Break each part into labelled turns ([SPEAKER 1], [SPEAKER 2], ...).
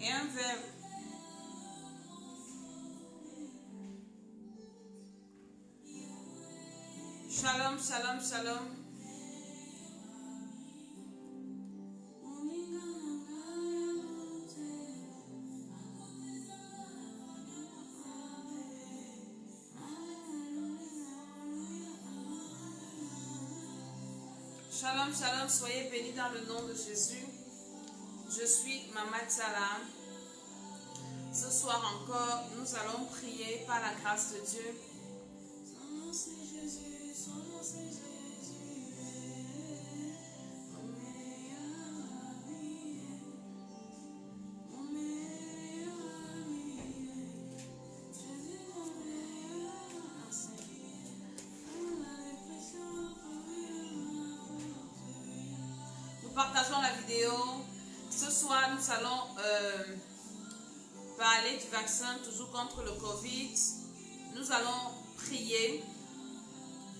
[SPEAKER 1] et un verre. Shalom, shalom, shalom. Shalom, shalom, soyez bénis dans le nom de Jésus. Je suis Mama Tsala. Ce soir encore, nous allons prier par la grâce de Dieu. Son nom c'est Jésus, son nom c'est Jésus. Mon meilleur ami, mon meilleur ami. Jésus, mon meilleur ami. Nous partageons la vidéo. Ce soir, nous allons parler du vaccin toujours contre le Covid. Nous allons prier.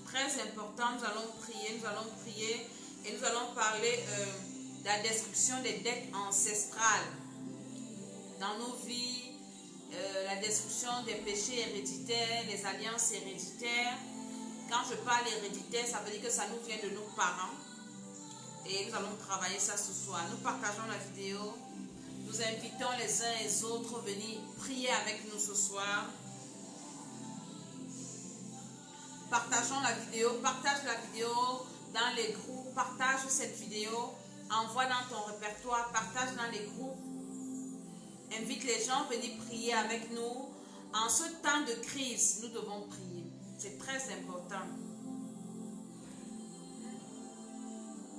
[SPEAKER 1] Très important, nous allons prier et nous allons parler de la destruction des dettes ancestrales dans nos vies, la destruction des péchés héréditaires, des alliances héréditaires. Quand je parle héréditaire, ça veut dire que ça nous vient de nos parents. Et nous allons travailler ça ce soir. Nous partageons la vidéo. Nous invitons les uns et les autres à venir prier avec nous ce soir. Partageons la vidéo. Partage la vidéo dans les groupes. Partage cette vidéo. Envoie dans ton répertoire. Partage dans les groupes. Invite les gens à venir prier avec nous. En ce temps de crise, nous devons prier. C'est très important.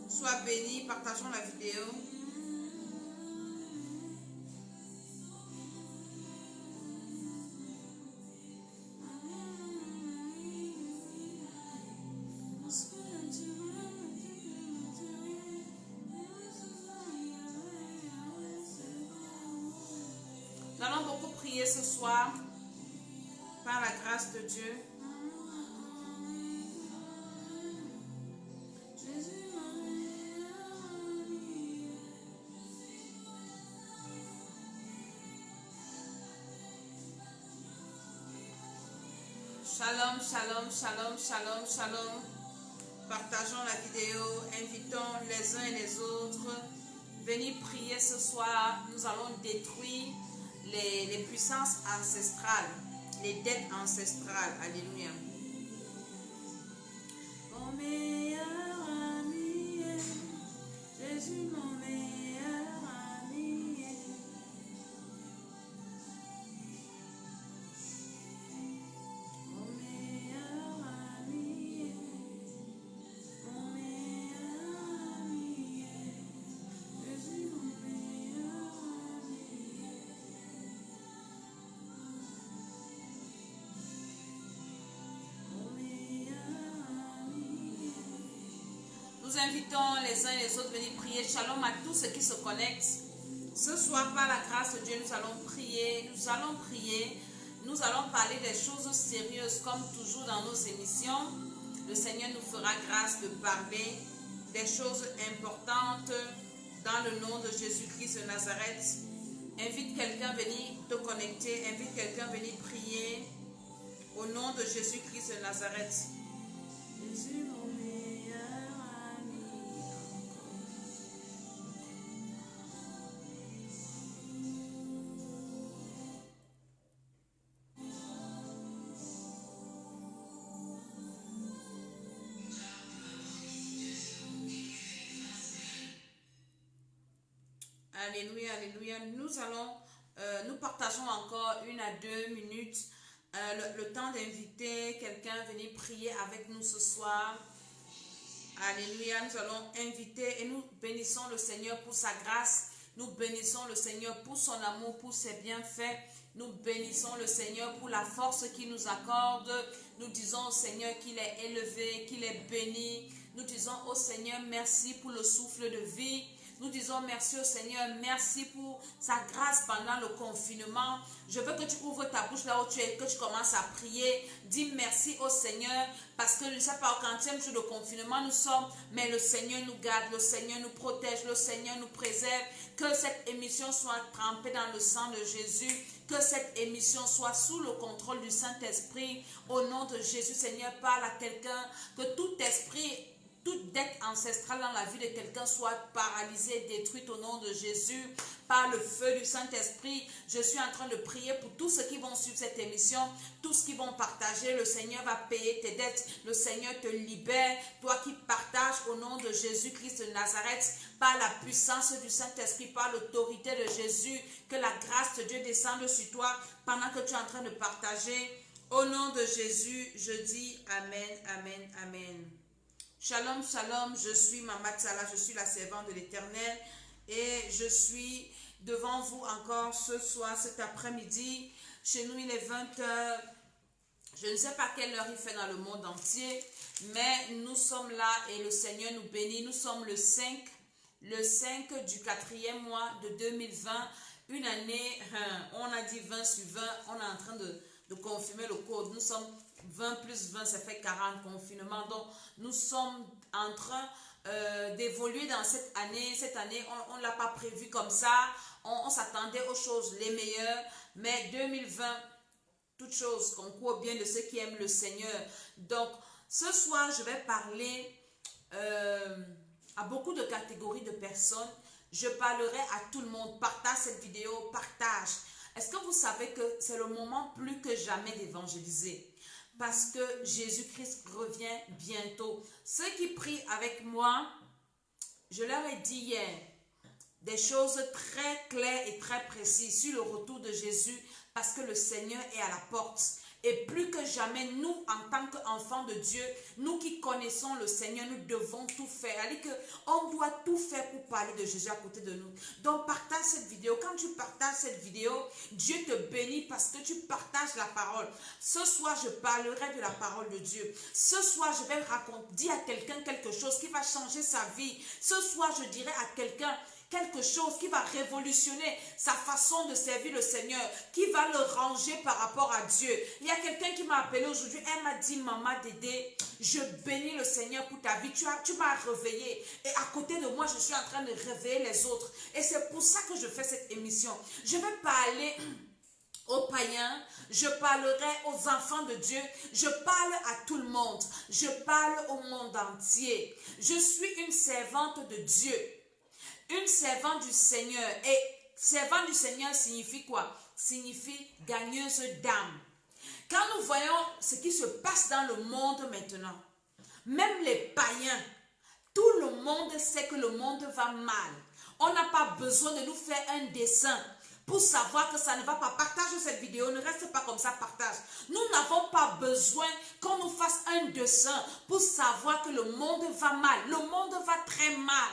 [SPEAKER 1] Sois béni, partageons la vidéo. Nous allons beaucoup prier ce soir par la grâce de Dieu. Shalom, shalom, shalom, shalom, shalom. Partageons la vidéo, invitons les uns et les autres. Venez prier ce soir. Nous allons détruire les puissances ancestrales, les dettes ancestrales. Alléluia. Mon meilleur ami, Jésus, mon meilleur ami. Nous invitons les uns et les autres à venir prier. Shalom à tous ceux qui se connectent. Ce soir, par la grâce de Dieu, nous allons prier. Nous allons parler des choses sérieuses comme toujours dans nos émissions. Le Seigneur nous fera grâce de parler des choses importantes dans le nom de Jésus-Christ de Nazareth. Invite quelqu'un à venir te connecter. Invite quelqu'un à venir prier au nom de Jésus-Christ de Nazareth. Jésus, mon meilleur ami. Alléluia, alléluia. Nous partageons encore 1 à 2 minutes. Le temps d'inviter quelqu'un à venir prier avec nous ce soir. Alléluia, nous allons inviter et nous bénissons le Seigneur pour sa grâce. Nous bénissons le Seigneur pour son amour, pour ses bienfaits. Nous bénissons le Seigneur pour la force qu'il nous accorde. Nous disons au Seigneur qu'il est élevé, qu'il est béni. Nous disons au Seigneur merci pour le souffle de vie. Nous disons merci au Seigneur. Merci pour sa grâce pendant le confinement. Je veux que tu ouvres ta bouche là où tu es, que tu commences à prier. Dis merci au Seigneur parce que je ne sais pas au 40e jour de confinement nous sommes, mais le Seigneur nous garde, le Seigneur nous protège, le Seigneur nous préserve. Que cette émission soit trempée dans le sang de Jésus. Que cette émission soit sous le contrôle du Saint-Esprit. Au nom de Jésus, Seigneur, parle à quelqu'un. Que tout esprit, toute dette ancestrale dans la vie de quelqu'un soit paralysée, détruite au nom de Jésus. Par le feu du Saint-Esprit, je suis en train de prier pour tous ceux qui vont suivre cette émission, tous ceux qui vont partager. Le Seigneur va payer tes dettes. Le Seigneur te libère. Toi qui partages au nom de Jésus-Christ de Nazareth, par la puissance du Saint-Esprit, par l'autorité de Jésus, que la grâce de Dieu descende sur toi pendant que tu es en train de partager. Au nom de Jésus, je dis Amen, Amen, Amen. Shalom, shalom, je suis Maman Tsala, je suis la servante de l'Éternel et je suis devant vous encore ce soir, cet après-midi. Chez nous, il est 20h. Je ne sais pas quelle heure il fait dans le monde entier, mais nous sommes là et le Seigneur nous bénit. Nous sommes le 5 du 4e mois de 2020. Une année, on a dit 20 sur 20, on est en train de confirmer le code. Nous sommes 20 plus 20, ça fait 40 confinements. Donc, nous sommes en train d'évoluer dans cette année. Cette année, on ne l'a pas prévu comme ça. On s'attendait aux choses les meilleures. Mais 2020, toutes choses concourent bien de ceux qui aiment le Seigneur. Donc, ce soir, je vais parler à beaucoup de catégories de personnes. Je parlerai à tout le monde. Partage cette vidéo, partage. Est-ce que vous savez que c'est le moment plus que jamais d'évangéliser? Parce que Jésus-Christ revient bientôt. Ceux qui prient avec moi, je leur ai dit hier des choses très claires et très précises sur le retour de Jésus parce que le Seigneur est à la porte. Et plus que jamais, nous, en tant qu'enfants de Dieu, nous qui connaissons le Seigneur, nous devons tout faire. C'est-à-dire qu'on doit tout faire pour parler de Jésus à côté de nous. Donc, partage cette vidéo. Quand tu partages cette vidéo, Dieu te bénit parce que tu partages la parole. Ce soir, je parlerai de la parole de Dieu. Ce soir, je vais dire à quelqu'un quelque chose qui va changer sa vie. Ce soir, je dirai à quelqu'un quelque chose qui va révolutionner sa façon de servir le Seigneur, qui va le ranger par rapport à Dieu. Il y a quelqu'un qui m'a appelé aujourd'hui, elle m'a dit, Maman Dédé, je bénis le Seigneur pour ta vie, tu m'as réveillé et à côté de moi, je suis en train de réveiller les autres et c'est pour ça que je fais cette émission. Je vais parler aux païens, je parlerai aux enfants de Dieu, je parle à tout le monde, je parle au monde entier. Je suis une servante de Dieu. Une servante du Seigneur. Et servante du Seigneur signifie quoi? Signifie gagneuse d'âme. Quand nous voyons ce qui se passe dans le monde maintenant, même les païens, tout le monde sait que le monde va mal. On n'a pas besoin de nous faire un dessin pour savoir que ça ne va pas. Partage cette vidéo, ne reste pas comme ça, partage. Nous n'avons pas besoin qu'on nous fasse un dessin pour savoir que le monde va mal. Le monde va très mal.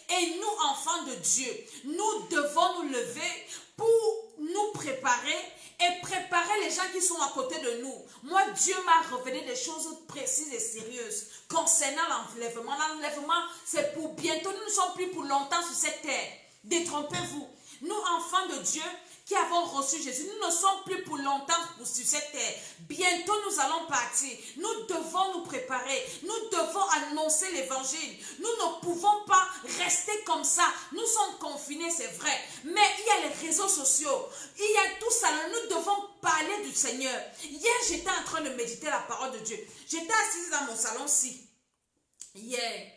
[SPEAKER 1] Et nous, enfants de Dieu, nous devons nous lever pour nous préparer et préparer les gens qui sont à côté de nous. Moi, Dieu m'a révélé des choses précises et sérieuses concernant l'enlèvement. L'enlèvement, c'est pour bientôt. Nous ne sommes plus pour longtemps sur cette terre. Détrompez-vous. Nous, enfants de Dieu, qui avons reçu Jésus, nous ne sommes plus pour longtemps sur cette terre. Bientôt, nous allons partir. Nous devons nous préparer. Nous devons annoncer l'évangile. Nous ne pouvons pas rester comme ça. Nous sommes confinés, c'est vrai. Mais il y a les réseaux sociaux. Il y a tout ça. Nous devons parler du Seigneur. Hier, j'étais en train de méditer la parole de Dieu. J'étais assise dans mon salon-ci. Hier.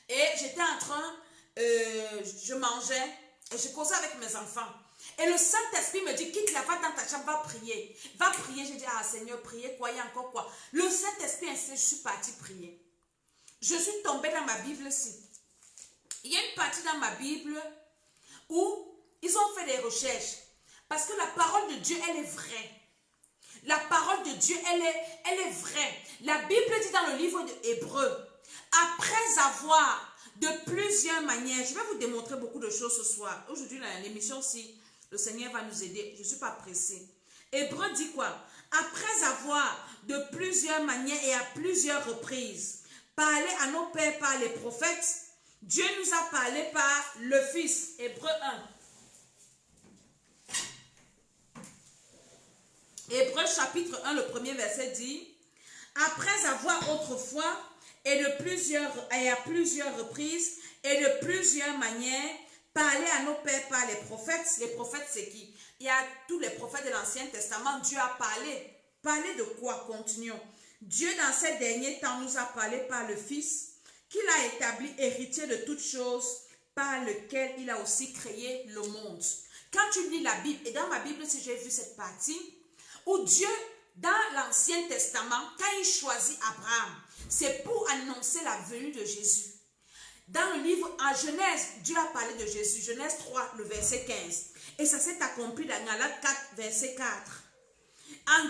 [SPEAKER 1] Et j'étais en train, je mangeais et je causais avec mes enfants. Et le Saint-Esprit me dit, quitte là, va dans ta chambre, va prier. Va prier. J'ai dit, ah Seigneur, prier quoi, il y a encore quoi. Le Saint-Esprit ainsi, je suis partie prier. Je suis tombée dans ma Bible ici. Il y a une partie dans ma Bible où ils ont fait des recherches. Parce que la parole de Dieu, elle est vraie. La parole de Dieu, elle est vraie. La Bible dit dans le livre d'Hébreux, après avoir de plusieurs manières, je vais vous démontrer beaucoup de choses ce soir. Aujourd'hui, dans l'émission-ci, le Seigneur va nous aider. Je ne suis pas pressée. Hébreu dit quoi? Après avoir de plusieurs manières et à plusieurs reprises parlé à nos pères par les prophètes, Dieu nous a parlé par le Fils. Hébreux 1. Hébreux chapitre 1, le premier verset dit: après avoir autrefois et à plusieurs reprises et de plusieurs manières parlé à nos pères par les prophètes. Les prophètes, c'est qui? Il y a tous les prophètes de l'Ancien Testament. Dieu a parlé. Parlé de quoi? Continuons. Dieu, dans ces derniers temps, nous a parlé par le Fils, qu'il a établi héritier de toutes choses, par lequel il a aussi créé le monde. Quand tu lis la Bible, et dans ma Bible, si j'ai vu cette partie, où Dieu, dans l'Ancien Testament, quand il choisit Abraham, c'est pour annoncer la venue de Jésus. Dans le livre, en Genèse, Dieu a parlé de Jésus. Genèse 3, le verset 15. Et ça s'est accompli dans Galates 4, verset 4.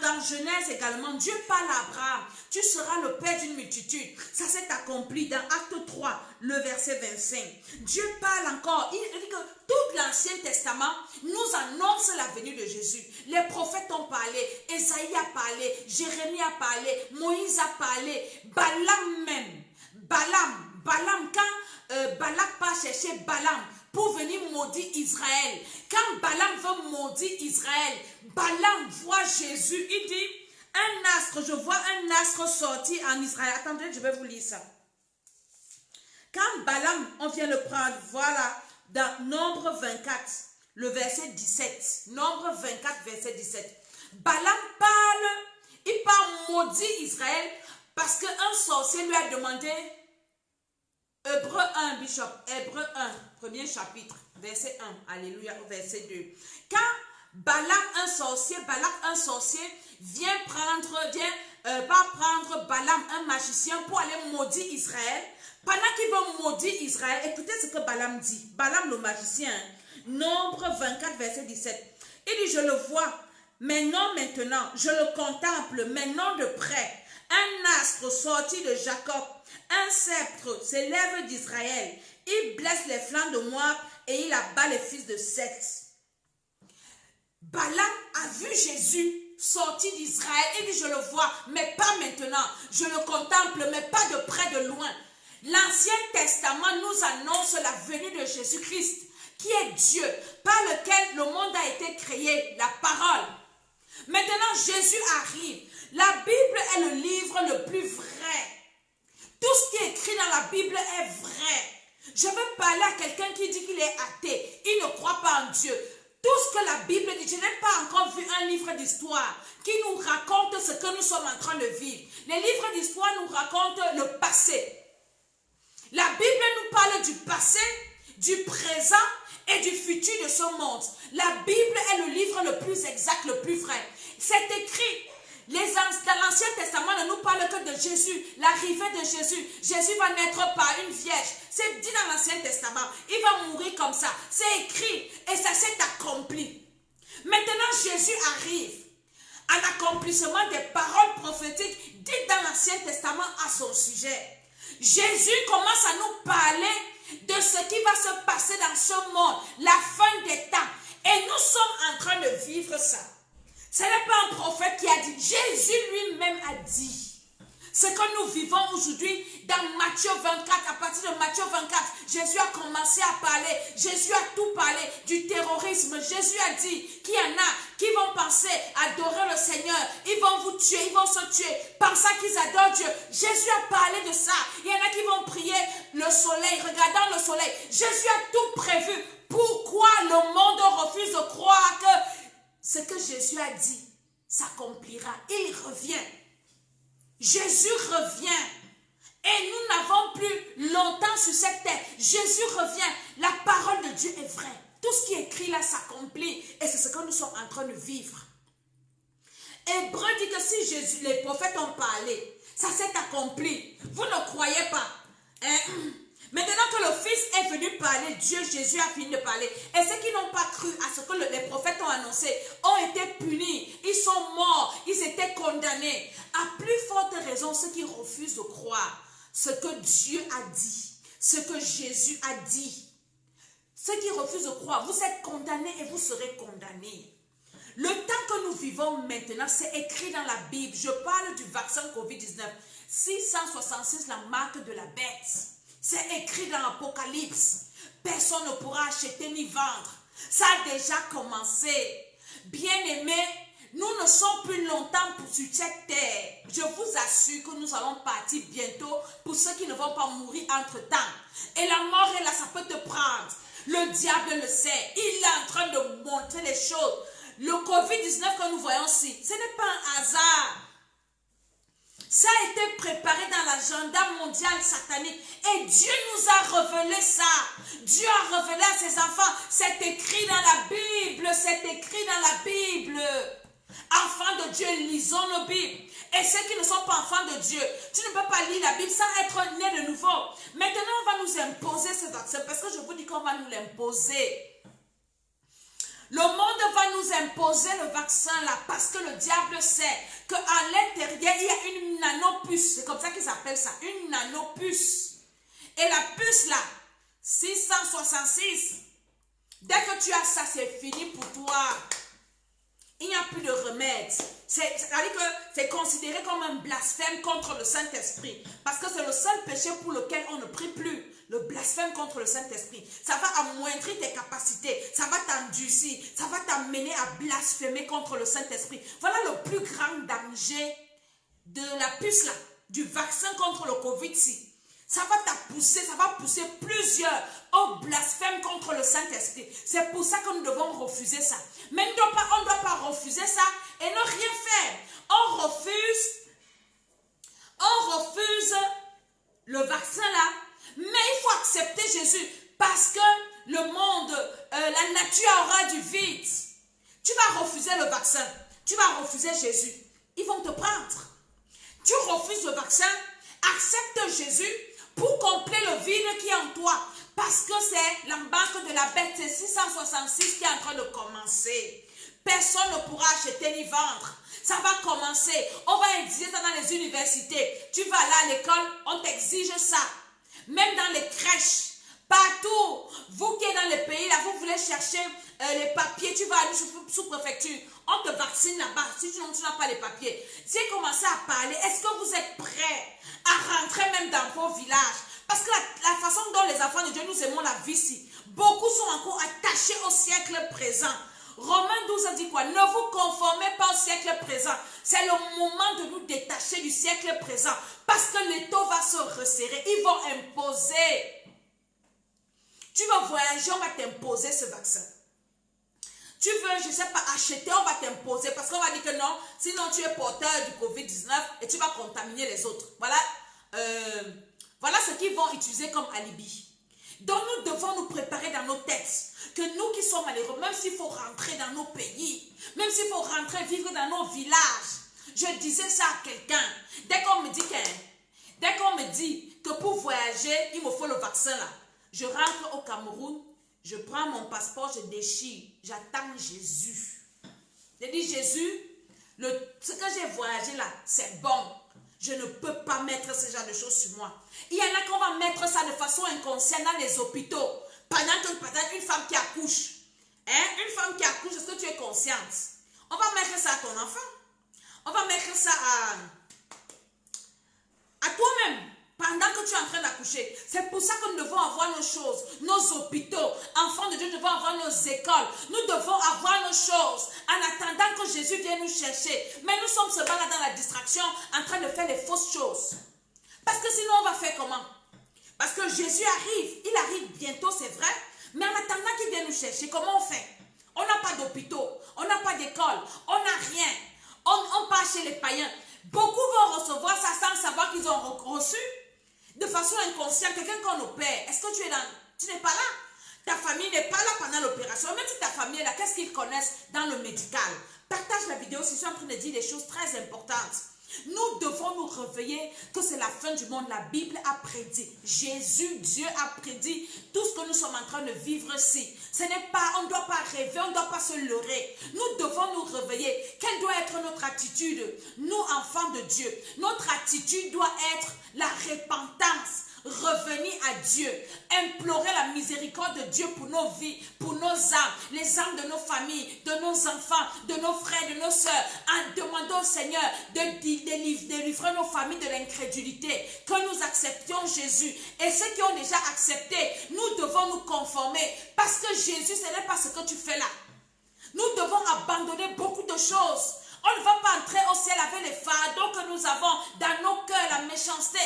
[SPEAKER 1] Dans Genèse également, Dieu parle à Abraham. Tu seras le père d'une multitude. Ça s'est accompli dans Acte 3, le verset 25. Dieu parle encore. Il dit que tout l'Ancien Testament nous annonce la venue de Jésus. Les prophètes ont parlé. Ésaïe a parlé. Jérémie a parlé. Moïse a parlé. Balaam même. Balaam, quand Balak part chercher Balaam pour venir maudire Israël. Quand Balaam veut maudire Israël, Balaam voit Jésus. Il dit, un astre, je vois un astre sortir en Israël. Attendez, je vais vous lire ça. Quand Balaam, on vient le prendre, voilà, dans Nombre 24, le verset 17. Nombre 24, verset 17. Balaam parle, il part maudire Israël parce qu'un sorcier lui a demandé... Hébreux 1, Bishop, Hébreux 1, premier chapitre, verset 1, alléluia, verset 2. Quand Balak, un sorcier, vient prendre Balaam, un magicien, pour aller maudire Israël, pendant qu'il veut maudire Israël, écoutez ce que Balaam dit. Balaam le magicien, Nombre 24, verset 17. Il dit, je le vois, mais non maintenant, je le contemple, mais non de près. Un astre sorti de Jacob, un sceptre s'élève d'Israël. Il blesse les flancs de Moab et il abat les fils de Seth. Balaam a vu Jésus sorti d'Israël. Il dit, je le vois, mais pas maintenant. Je le contemple, mais pas de près, de loin. L'Ancien Testament nous annonce la venue de Jésus-Christ, qui est Dieu, par lequel le monde a été créé, la parole. Maintenant, Jésus arrive. La Bible est le livre le plus vrai. Tout ce qui est écrit dans la Bible est vrai. Je veux parler à quelqu'un qui dit qu'il est athée. Il ne croit pas en Dieu. Tout ce que la Bible dit, je n'ai pas encore vu un livre d'histoire qui nous raconte ce que nous sommes en train de vivre. Les livres d'histoire nous racontent le passé. La Bible nous parle du passé, du présent et du futur de ce monde. La Bible est le livre le plus exact, le plus vrai. C'est écrit. Dans l'Ancien Testament ne nous parle que de Jésus, l'arrivée de Jésus. Jésus va naître par une vierge. C'est dit dans l'Ancien Testament. Il va mourir comme ça. C'est écrit et ça s'est accompli. Maintenant, Jésus arrive à l'accomplissement des paroles prophétiques dites dans l'Ancien Testament à son sujet. Jésus commence à nous parler de ce qui va se passer dans ce monde, la fin des temps. Et nous sommes en train de vivre ça. Ce n'est pas un prophète qui a dit. Jésus lui-même a dit. Ce que nous vivons aujourd'hui dans Matthieu 24, à partir de Matthieu 24, Jésus a commencé à parler. Jésus a tout parlé du terrorisme. Jésus a dit qu'il y en a qui vont penser adorer le Seigneur. Ils vont vous tuer, ils vont se tuer, pensant qu'ils adorent Dieu. Jésus a parlé de ça. Il y en a qui vont prier le soleil, regardant le soleil. Jésus a tout prévu. Pourquoi le monde refuse de croire que ce que Jésus a dit s'accomplira? Il revient. Jésus revient. Et nous n'avons plus longtemps sur cette terre. Jésus revient. La parole de Dieu est vraie. Tout ce qui est écrit là s'accomplit. Et c'est ce que nous sommes en train de vivre. Hébreu dit que si Jésus, les prophètes ont parlé, ça s'est accompli. Vous ne croyez pas. Maintenant que le Fils est venu parler, Dieu, Jésus a fini de parler. Et ceux qui n'ont pas cru à ce que les prophètes ont annoncé ont été punis. Ils sont morts. Ils étaient condamnés. À plus forte raison, ceux qui refusent de croire ce que Dieu a dit, ce que Jésus a dit. Ceux qui refusent de croire, vous êtes condamnés et vous serez condamnés. Le temps que nous vivons maintenant, c'est écrit dans la Bible. Je parle du vaccin COVID-19. 666, la marque de la bête. C'est écrit dans l'Apocalypse. Personne ne pourra acheter ni vendre. Ça a déjà commencé. Bien-aimés, nous ne sommes plus longtemps sur cette terre. Je vous assure que nous allons partir bientôt pour ceux qui ne vont pas mourir entre-temps. Et la mort est là, ça peut te prendre. Le diable le sait. Il est en train de montrer les choses. Le Covid-19 que nous voyons ici, ce n'est pas un hasard. Ça a été préparé dans l'agenda mondial satanique. Et Dieu nous a révélé ça. Dieu a révélé à ses enfants. C'est écrit dans la Bible. C'est écrit dans la Bible. Enfants de Dieu, lisons nos Bibles. Et ceux qui ne sont pas enfants de Dieu, tu ne peux pas lire la Bible sans être né de nouveau. Maintenant, on va nous imposer ce vaccin. Parce que je vous dis qu'on va nous l'imposer. Le monde va nous imposer le vaccin là parce que le diable sait qu'à l'intérieur, il y a une nanopuce. C'est comme ça qu'ils appellent ça, une nanopuce. Et la puce là, 666, dès que tu as ça, c'est fini pour toi. Il n'y a plus de remède. C'est-à-dire que c'est considéré comme un blasphème contre le Saint-Esprit. Parce que c'est le seul péché pour lequel on ne prie plus. Le blasphème contre le Saint-Esprit. Ça va amoindrir tes capacités. Ça va t'endurcir. Ça va t'amener à blasphémer contre le Saint-Esprit. Voilà le plus grand danger de la puce là, du vaccin contre le Covid-ci. Ça va t'pousser, ça va pousser plusieurs au blasphème contre le Saint-Esprit. C'est pour ça que nous devons refuser ça. Mais on ne doit pas refuser ça et ne rien faire. On refuse le vaccin là, mais il faut accepter Jésus parce que le monde, la nature aura du vide. Tu vas refuser le vaccin, tu vas refuser Jésus. Ils vont te prendre. Tu refuses le vaccin, accepte Jésus pour combler le vide qui est en toi. Parce que c'est l'embarque de la bête, c'est 666 qui est en train de commencer. Personne ne pourra acheter ni vendre. Ça va commencer. On va exiger ça dans les universités. Tu vas là à l'école, on t'exige ça. Même dans les crèches, partout. Vous qui êtes dans les pays là, vous voulez chercher les papiers, tu vas aller sous préfecture. On te vaccine là-bas si tu n'as pas les papiers. Si vous commencez à parler, est-ce que vous êtes prêts à rentrer même dans vos villages? Parce que la façon dont les enfants de Dieu nous aimons la vie ici, beaucoup sont encore attachés au siècle présent. Romains 12 a dit quoi? Ne vous conformez pas au siècle présent. C'est le moment de nous détacher du siècle présent. Parce que l'étau va se resserrer. Ils vont imposer. Tu veux voyager, on va t'imposer ce vaccin. Tu veux, je ne sais pas, acheter, on va t'imposer. Parce qu'on va dire que non, sinon tu es porteur du Covid-19 et tu vas contaminer les autres. Voilà, voilà ce qu'ils vont utiliser comme alibi. Donc nous devons nous préparer dans nos têtes. Que nous qui sommes malheureux, même s'il faut rentrer dans nos pays, même s'il faut rentrer vivre dans nos villages. Je disais ça à quelqu'un. Dès qu'on me dit que pour voyager, il me faut le vaccin là. Je rentre au Cameroun, je prends mon passeport, je déchire, j'attends Jésus. Je dis Jésus, ce que j'ai voyagé là, c'est bon. Je ne peux pas mettre ce genre de choses sur moi. Il y en a qui vont mettre ça de façon inconsciente dans les hôpitaux. Pendant une femme qui accouche. Hein? Une femme qui accouche, est-ce que tu es consciente? On va mettre ça à ton enfant. On va mettre ça à toi-même. Pendant que tu es en train d'accoucher. C'est pour ça que nous devons avoir nos choses. Nos hôpitaux. Enfants de Dieu, nous devons avoir nos écoles. Nous devons avoir nos choses. En attendant que Jésus vienne nous chercher. Mais nous sommes seulement là dans la distraction. En train de faire les fausses choses. Parce que sinon on va faire comment? Parce que Jésus arrive. Il arrive bientôt, c'est vrai. Mais en attendant qu'il vienne nous chercher, comment on fait? On n'a pas d'hôpitaux. On n'a pas d'école. On n'a rien. On part chez les païens. Beaucoup vont recevoir ça sans savoir qu'ils ont reçu. De façon inconsciente, quelqu'un qu'on opère, est-ce que tu n'es pas là? Ta famille n'est pas là pendant l'opération. Même si ta famille est là, qu'est-ce qu'ils connaissent dans le médical? Partage la vidéo si je suis en train de dire des choses très importantes. Nous devons nous réveiller que c'est la fin du monde. La Bible a prédit. Jésus, Dieu a prédit tout ce que nous sommes en train de vivre ici. Ce n'est pas, on ne doit pas rêver, on ne doit pas se leurrer. Nous devons nous réveiller. Quelle doit être notre attitude? Nous, enfants de Dieu, notre attitude doit être la repentance. revenir à Dieu, implorer la miséricorde de Dieu pour nos vies, pour nos âmes, les âmes de nos familles, de nos enfants, de nos frères, de nos sœurs, en demandant au Seigneur de délivrer nos familles de l'incrédulité, que nous acceptions Jésus. Et ceux qui ont déjà accepté, nous devons nous conformer, parce que Jésus, ce n'est pas ce que tu fais là. Nous devons abandonner beaucoup de choses. On ne va pas entrer au ciel avec les fardeaux que nous avons dans nos cœurs, la méchanceté.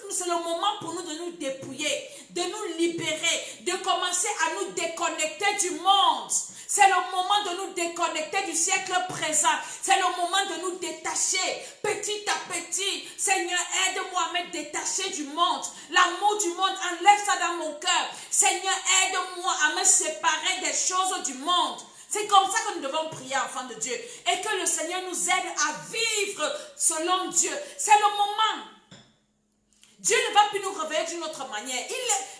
[SPEAKER 1] C'est le moment pour nous de nous dépouiller, de nous libérer, de commencer à nous déconnecter du monde. C'est le moment de nous déconnecter du siècle présent. C'est le moment de nous détacher petit à petit. Seigneur, aide-moi à me détacher du monde. L'amour du monde, enlève ça dans mon cœur. Seigneur, aide-moi à me séparer des choses du monde. C'est comme ça que nous devons prier, enfants de Dieu. Et que le Seigneur nous aide à vivre selon Dieu. C'est le moment. Dieu ne va plus nous réveiller d'une autre manière.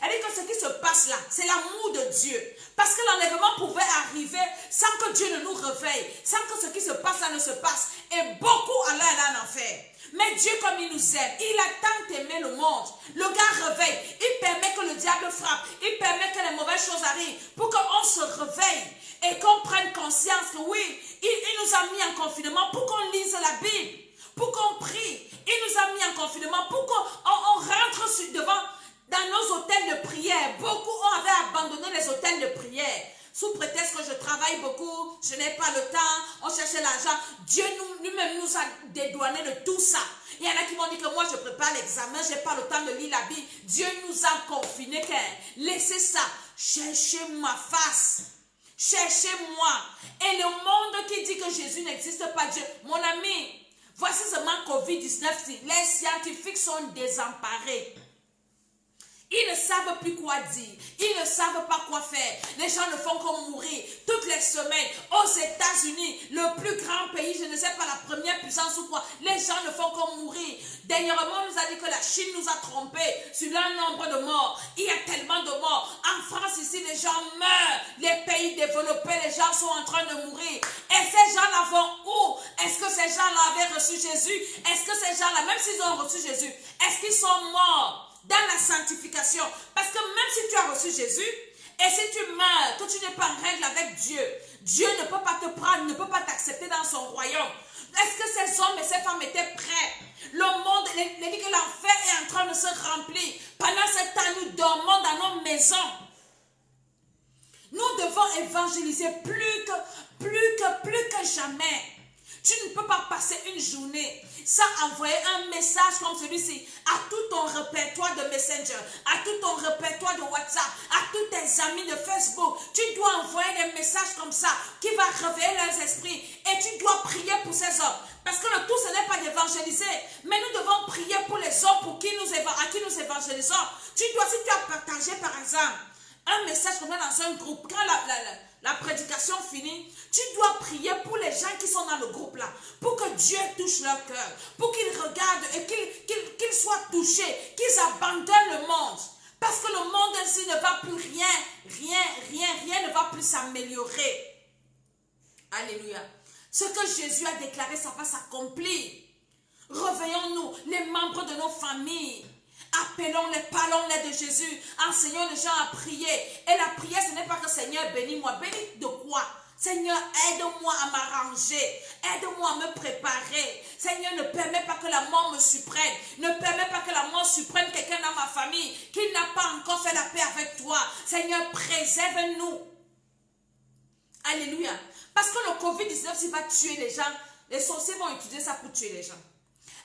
[SPEAKER 1] Elle dit que ce qui se passe là, c'est l'amour de Dieu. Parce que l'enlèvement pouvait arriver sans que Dieu ne nous réveille. Sans que ce qui se passe là ne se passe. Et beaucoup allaient en enfer. Mais Dieu, comme il nous aime, il a tant aimé le monde. Le gars réveille. Il permet que le diable frappe. Il permet que les mauvaises choses arrivent. Pour qu'on se réveille. Et qu'on prenne conscience que oui, il nous a mis en confinement pour qu'on lise la Bible. Pour qu'on prie. Il nous a mis en confinement pour qu'on rentre devant dans nos hôtels de prière. Beaucoup avaient abandonné les hôtels de prière. Sous prétexte que je travaille beaucoup, je n'ai pas le temps, on cherchait l'argent. Dieu lui-même nous a dédouanés de tout ça. Il y en a qui m'ont dit que moi je prépare l'examen, je n'ai pas le temps de lire la Bible. Dieu nous a confinés. Laissez ça. Cherchez ma face. Cherchez-moi. Et le monde qui dit que Jésus n'existe pas, Dieu, mon ami, voici seulement COVID-19, les scientifiques sont désemparés. Ils ne savent plus quoi dire. Ils ne savent pas quoi faire. Les gens ne font que mourir toutes les semaines. Aux États-Unis, le plus grand pays, je ne sais pas, la première puissance ou quoi, les gens ne font que mourir. Dernièrement, on nous a dit que la Chine nous a trompés sur le nombre de morts. Il y a tellement de morts. En France, ici, les gens meurent. Les pays développés, les gens sont en train de mourir. Et ces gens-là vont où? Est-ce que ces gens-là avaient reçu Jésus? Est-ce que ces gens-là, même s'ils ont reçu Jésus, est-ce qu'ils sont morts dans la sanctification? Parce que même si tu as reçu Jésus, et si tu meurs, que tu n'es pas en règle avec Dieu, Dieu ne peut pas te prendre, ne peut pas t'accepter dans son royaume. Est-ce que ces hommes et ces femmes étaient prêts? Le monde, il dit que l'enfer est en train de se remplir. Pendant ce temps, nous dormons dans nos maisons. Nous devons évangéliser plus que jamais. Tu ne peux pas passer une journée sans envoyer un message comme celui-ci à tout ton répertoire de Messenger, à tout ton répertoire de WhatsApp, à tous tes amis de Facebook. Tu dois envoyer des messages comme ça qui va réveiller leurs esprits. Et tu dois prier pour ces hommes. Parce que le tout, ce n'est pas d'évangéliser. Mais nous devons prier pour les hommes à qui nous évangélisons. Si tu as partagé par exemple un message comme ça dans un groupe, quand la prédication finit, tu dois prier pour les gens qui sont dans le groupe là, pour que Dieu touche leur cœur, pour qu'ils regardent et qu'ils soient touchés, qu'ils abandonnent le monde. Parce que le monde ainsi ne va plus rien ne va plus s'améliorer. Alléluia. Ce que Jésus a déclaré, ça va s'accomplir. Réveillons-nous, les membres de nos familles. Appelons-les, parlons-les de Jésus. Enseignons les gens à prier. Et la prière, ce n'est pas que Seigneur, bénis-moi. Bénis de quoi? Seigneur, aide-moi à m'arranger. Aide-moi à me préparer. Seigneur, ne permets pas que la mort me surprenne. Ne permets pas que la mort surprenne quelqu'un dans ma famille qui n'a pas encore fait la paix avec toi. Seigneur, préserve-nous. Alléluia. Parce que le Covid-19, s'il va tuer les gens, les sorciers vont utiliser ça pour tuer les gens.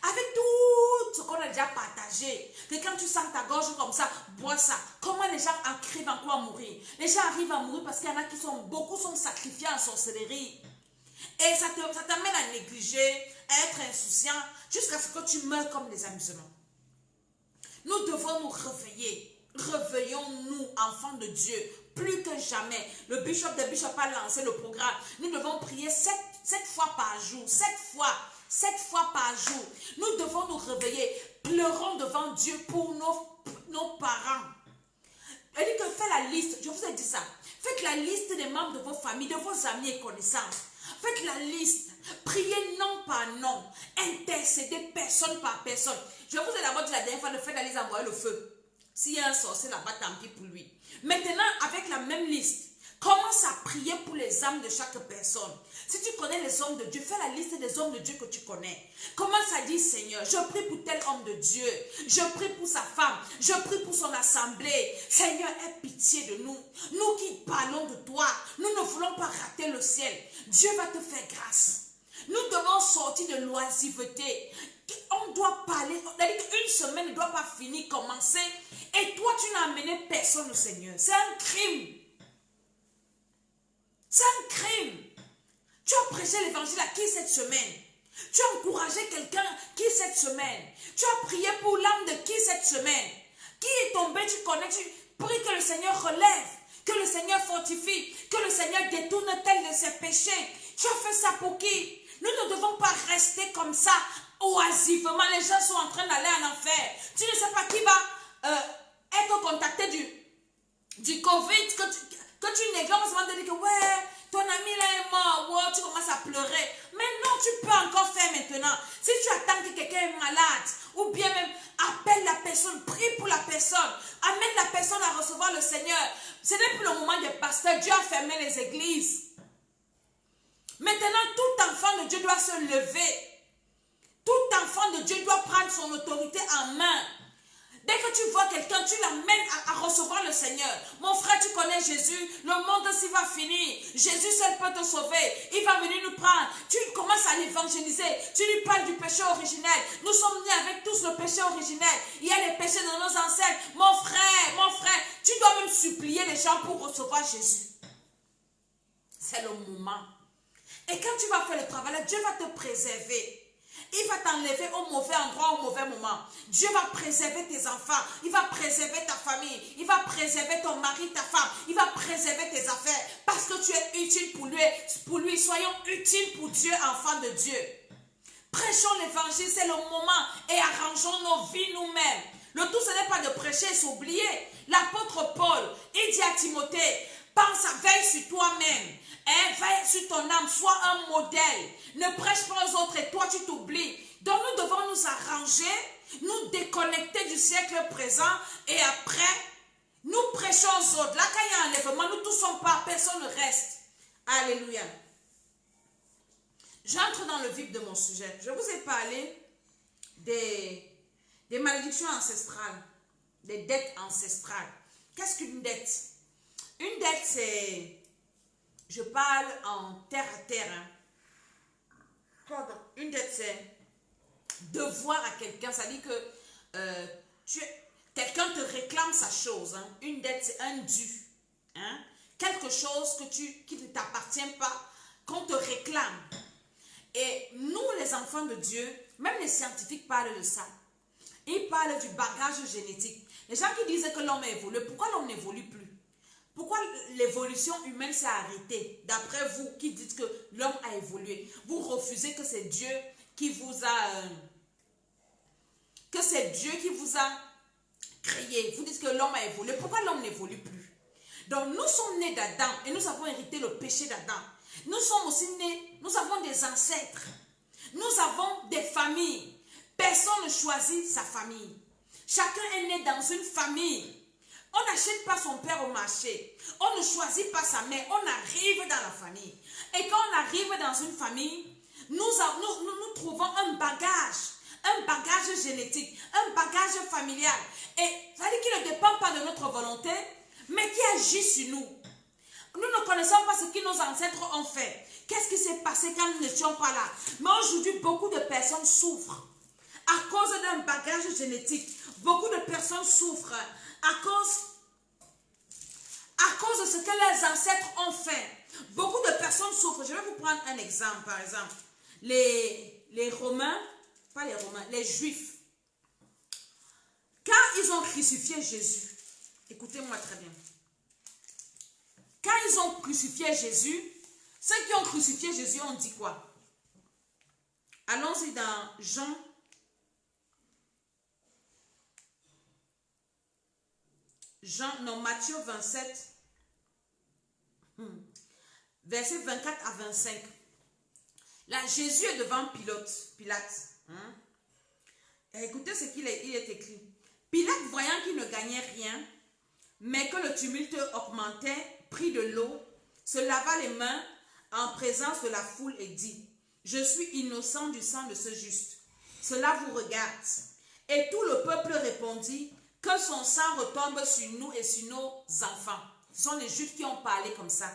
[SPEAKER 1] Avec tout ce qu'on a déjà partagé, que quand tu sens ta gorge comme ça, bois ça. Comment les gens arrivent encore à mourir? Les gens arrivent à mourir parce qu'il y en a qui beaucoup sont sacrifiés en sorcellerie. Et ça t'amène à négliger, à être insouciant, jusqu'à ce que tu meurs comme des amusements. Nous devons nous réveiller. Réveillons-nous, enfants de Dieu, plus que jamais. Le bishop a lancé le programme. Nous devons prier 7 fois par jour. 7 fois par jour. Nous devons nous réveiller. Pleurons devant Dieu pour nos parents. Elle dit que faites la liste. Je vous ai dit ça. Faites la liste des membres de vos familles, de vos amis et connaissances. Faites la liste. Priez nom par nom. Intercédez personne par personne. Je vous ai d'abord dit la dernière fois de faire la liste, envoyer le feu. S'il y a un sorcier là-bas, tant pis pour lui. Maintenant, avec la même liste, commence à prier pour les âmes de chaque personne. Si tu connais les hommes de Dieu, fais la liste des hommes de Dieu que tu connais. Commence à dire, Seigneur, je prie pour tel homme de Dieu. Je prie pour sa femme. Je prie pour son assemblée. Seigneur, aie pitié de nous. Nous qui parlons de toi, nous ne voulons pas rater le ciel. Dieu va te faire grâce. Nous devons sortir de l'oisiveté. On doit parler. C'est-à-dire qu'une semaine ne doit pas finir, commencer. Et toi, tu n'as amené personne au Seigneur. C'est un crime. C'est un crime. Tu as prêché l'évangile à qui cette semaine? Tu as encouragé quelqu'un qui cette semaine? Tu as prié pour l'âme de qui cette semaine? Qui est tombé, tu connais, tu pries que le Seigneur relève, que le Seigneur fortifie, que le Seigneur détourne tel de ses péchés. Tu as fait ça pour qui? Nous ne devons pas rester comme ça, oisivement. Les gens sont en train d'aller en enfer. Tu ne sais pas qui va être contacté du Covid, que tu négliges, on va te dire que ouais, ton ami là est mort, wow, tu commences à pleurer. Mais non, tu peux encore faire maintenant. Si tu attends que quelqu'un est malade, ou bien même appelle la personne, prie pour la personne, amène la personne à recevoir le Seigneur. Ce n'est plus le moment des pasteurs. Dieu a fermé les églises. Maintenant, tout enfant de Dieu doit se lever. Tout enfant de Dieu doit prendre son autorité en main. Dès que tu vois quelqu'un, tu l'amènes à recevoir le Seigneur. Mon frère, tu connais Jésus. Le monde s'il va finir. Jésus seul peut te sauver. Il va venir nous prendre. Tu commences à l'évangéliser. Tu lui parles du péché originel. Nous sommes nés avec tous le péché originel. Il y a les péchés de nos ancêtres. Mon frère, tu dois même supplier les gens pour recevoir Jésus. C'est le moment. Et quand tu vas faire le travail, Dieu va te préserver. Il va t'enlever au mauvais endroit, au mauvais moment. Dieu va préserver tes enfants. Il va préserver ta famille. Il va préserver ton mari, ta femme. Il va préserver tes affaires. Parce que tu es utile pour lui. Soyons utiles pour Dieu, enfants de Dieu. Prêchons l'évangile, c'est le moment. Et arrangeons nos vies nous-mêmes. Le tout, ce n'est pas de prêcher et s'oublier. L'apôtre Paul, il dit à Timothée, pense, veille sur toi-même. Veille sur ton âme, sois un modèle. Ne prêche pas aux autres et toi tu t'oublies. Donc nous devons nous arranger, nous déconnecter du siècle présent et après, nous prêchons aux autres. Là, quand il y a un enlèvement, nous tous sommes pas, personne ne reste. Alléluia. J'entre dans le vif de mon sujet. Je vous ai parlé des malédictions ancestrales, des dettes ancestrales. Qu'est-ce qu'une dette? Une dette, c'est... Je parle en terre à terre. Hein. Une dette, c'est devoir à quelqu'un. Ça dit que quelqu'un te réclame sa chose. Hein. Une dette, c'est un dû. Hein. Quelque chose qui ne t'appartient pas, qu'on te réclame. Et nous, les enfants de Dieu, même les scientifiques parlent de ça. Ils parlent du bagage génétique. Les gens qui disent que l'homme a évolué, pourquoi l'homme n'évolue plus? Pourquoi l'évolution humaine s'est arrêtée? D'après vous qui dites que l'homme a évolué, vous refusez que c'est Dieu qui vous a créé. Vous dites que l'homme a évolué. Pourquoi l'homme n'évolue plus? Donc nous sommes nés d'Adam et nous avons hérité le péché d'Adam. Nous sommes aussi nés, nous avons des ancêtres. Nous avons des familles. Personne ne choisit sa famille. Chacun est né dans une famille. On n'achète pas son père au marché. On ne choisit pas sa mère. On arrive dans la famille. Et quand on arrive dans une famille, nous trouvons un bagage génétique, un bagage familial. Et ça veut dire qu'il ne dépend pas de notre volonté, mais qui agit sur nous. Nous ne connaissons pas ce que nos ancêtres ont fait. Qu'est-ce qui s'est passé quand nous n'étions pas là? Mais aujourd'hui, beaucoup de personnes souffrent à cause d'un bagage génétique. Beaucoup de personnes souffrent à cause de ce que leurs ancêtres ont fait. Beaucoup de personnes souffrent. Je vais vous prendre un exemple, par exemple. Les Romains, pas les Romains, les Juifs. Quand ils ont crucifié Jésus, écoutez-moi très bien. Quand ils ont crucifié Jésus, ceux qui ont crucifié Jésus ont dit quoi? Allons-y dans Matthieu 27, versets 24 à 25. Là, Jésus est devant Pilate. Hein? Et écoutez ce qu'il est écrit. Pilate, voyant qu'il ne gagnait rien, mais que le tumulte augmentait, prit de l'eau, se lava les mains en présence de la foule et dit, « Je suis innocent du sang de ce juste. Cela vous regarde. » Et tout le peuple répondit, « Que son sang retombe sur nous et sur nos enfants. » Ce sont les Juifs qui ont parlé comme ça.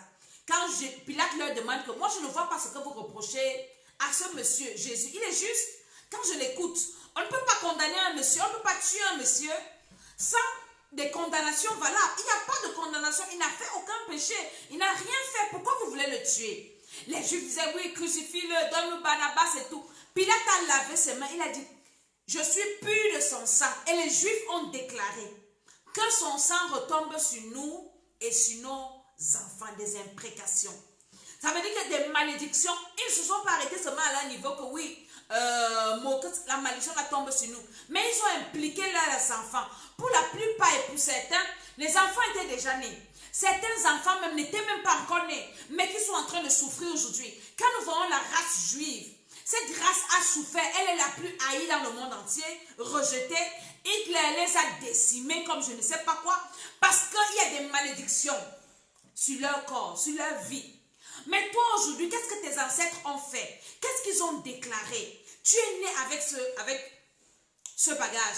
[SPEAKER 1] Quand Pilate leur demande que moi je ne vois pas ce que vous reprochez à ce monsieur Jésus, il est juste. Quand je l'écoute, on ne peut pas condamner un monsieur, on ne peut pas tuer un monsieur sans des condamnations valables. Il n'y a pas de condamnation, il n'a fait aucun péché, il n'a rien fait. Pourquoi vous voulez le tuer? Les Juifs disaient oui, crucifie-le, donne-le Barnabas et tout. Pilate a lavé ses mains, il a dit, je suis pur de son sang. Et les Juifs ont déclaré que son sang retombe sur nous et sur nos enfants, des imprécations. Ça veut dire que des malédictions, ils ne se sont pas arrêtés seulement à leur niveau que oui, la malédiction la tombe sur nous. Mais ils ont impliqué leurs enfants. Pour la plupart et pour certains, les enfants étaient déjà nés. Certains enfants même n'étaient même pas encore nés, mais qui sont en train de souffrir aujourd'hui. Quand nous voyons la race juive, cette race a souffert, elle est la plus haïe dans le monde entier, rejetée. Hitler les a décimés comme je ne sais pas quoi, parce qu'il y a des malédictions sur leur corps, sur leur vie. Mais toi aujourd'hui, qu'est-ce que tes ancêtres ont fait? Qu'est-ce qu'ils ont déclaré? Tu es né avec ce bagage.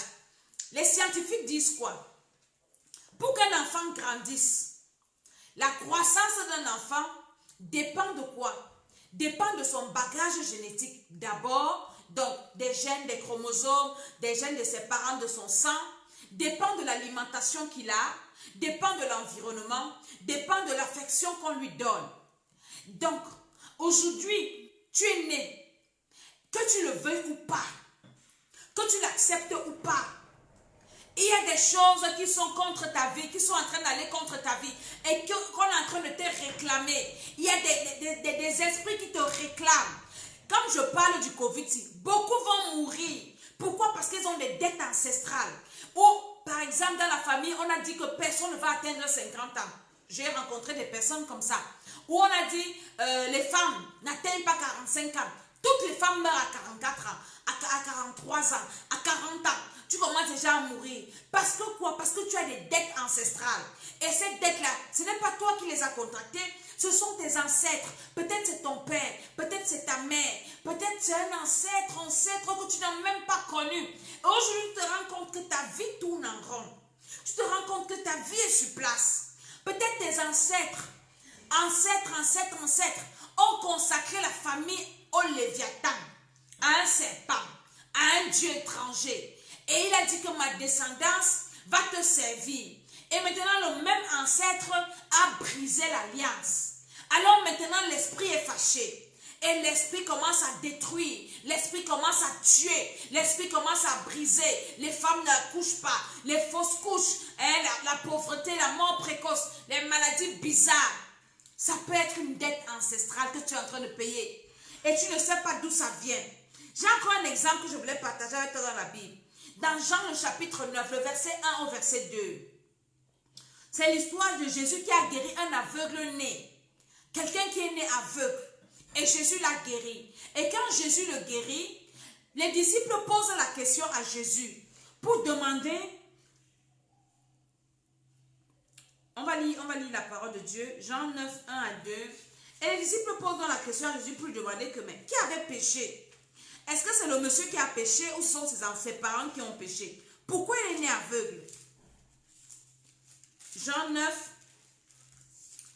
[SPEAKER 1] Les scientifiques disent quoi? Pour qu'un enfant grandisse, la croissance d'un enfant dépend de quoi? Dépend de son bagage génétique. D'abord, donc des gènes, des chromosomes, des gènes de ses parents, de son sang, dépend de l'alimentation qu'il a, dépend de l'environnement, dépend de l'affection qu'on lui donne. Donc, aujourd'hui, tu es né, que tu le veuilles ou pas, que tu l'acceptes ou pas, il y a des choses qui sont contre ta vie, qui sont en train d'aller contre ta vie et qu'on est en train de te réclamer. Il y a des esprits qui te réclament. Comme je parle du Covid, beaucoup vont mourir. Pourquoi? Parce qu'ils ont des dettes ancestrales. Ou, par exemple, dans la famille, on a dit que personne ne va atteindre 50 ans. J'ai rencontré des personnes comme ça. Où on a dit, les femmes n'atteignent pas 45 ans. Toutes les femmes meurent à 44 ans, à 43 ans, à 40 ans. Tu commences déjà à mourir. Parce que quoi? Parce que tu as des dettes ancestrales. Et ces dettes-là, ce n'est pas toi qui les as contractées, ce sont tes ancêtres. Peut-être c'est ton père, peut-être c'est ta mère, peut-être c'est un ancêtre que tu n'as même pas connu. Et aujourd'hui, tu te rends compte que ta vie tourne en rond. Tu te rends compte que ta vie est sur place. Peut-être tes ancêtres, ont consacré la famille au Léviathan, à un serpent, à un dieu étranger. Et il a dit que ma descendance va te servir. Et maintenant, le même ancêtre a brisé l'alliance. Alors maintenant, l'esprit est fâché. Et l'esprit commence à détruire. L'esprit commence à tuer. L'esprit commence à briser. Les femmes n'accouchent pas. Les fausses couches. La pauvreté, la mort précoce. Les maladies bizarres. Ça peut être une dette ancestrale que tu es en train de payer. Et tu ne sais pas d'où ça vient. J'ai encore un exemple que je voulais partager avec toi dans la Bible. Dans Jean le chapitre 9, le verset 1 au verset 2. C'est l'histoire de Jésus qui a guéri un aveugle né. Quelqu'un qui est né aveugle. Et Jésus l'a guéri. Et quand Jésus le guérit, les disciples posent la question à Jésus pour demander. On va lire la parole de Dieu. Jean 9, 1 à 2. Et les disciples posent la question à Jésus pour lui demander que, mais qui avait péché? Est-ce que c'est le monsieur qui a péché ou ce sont ses parents qui ont péché? Pourquoi il est né aveugle? Jean 9,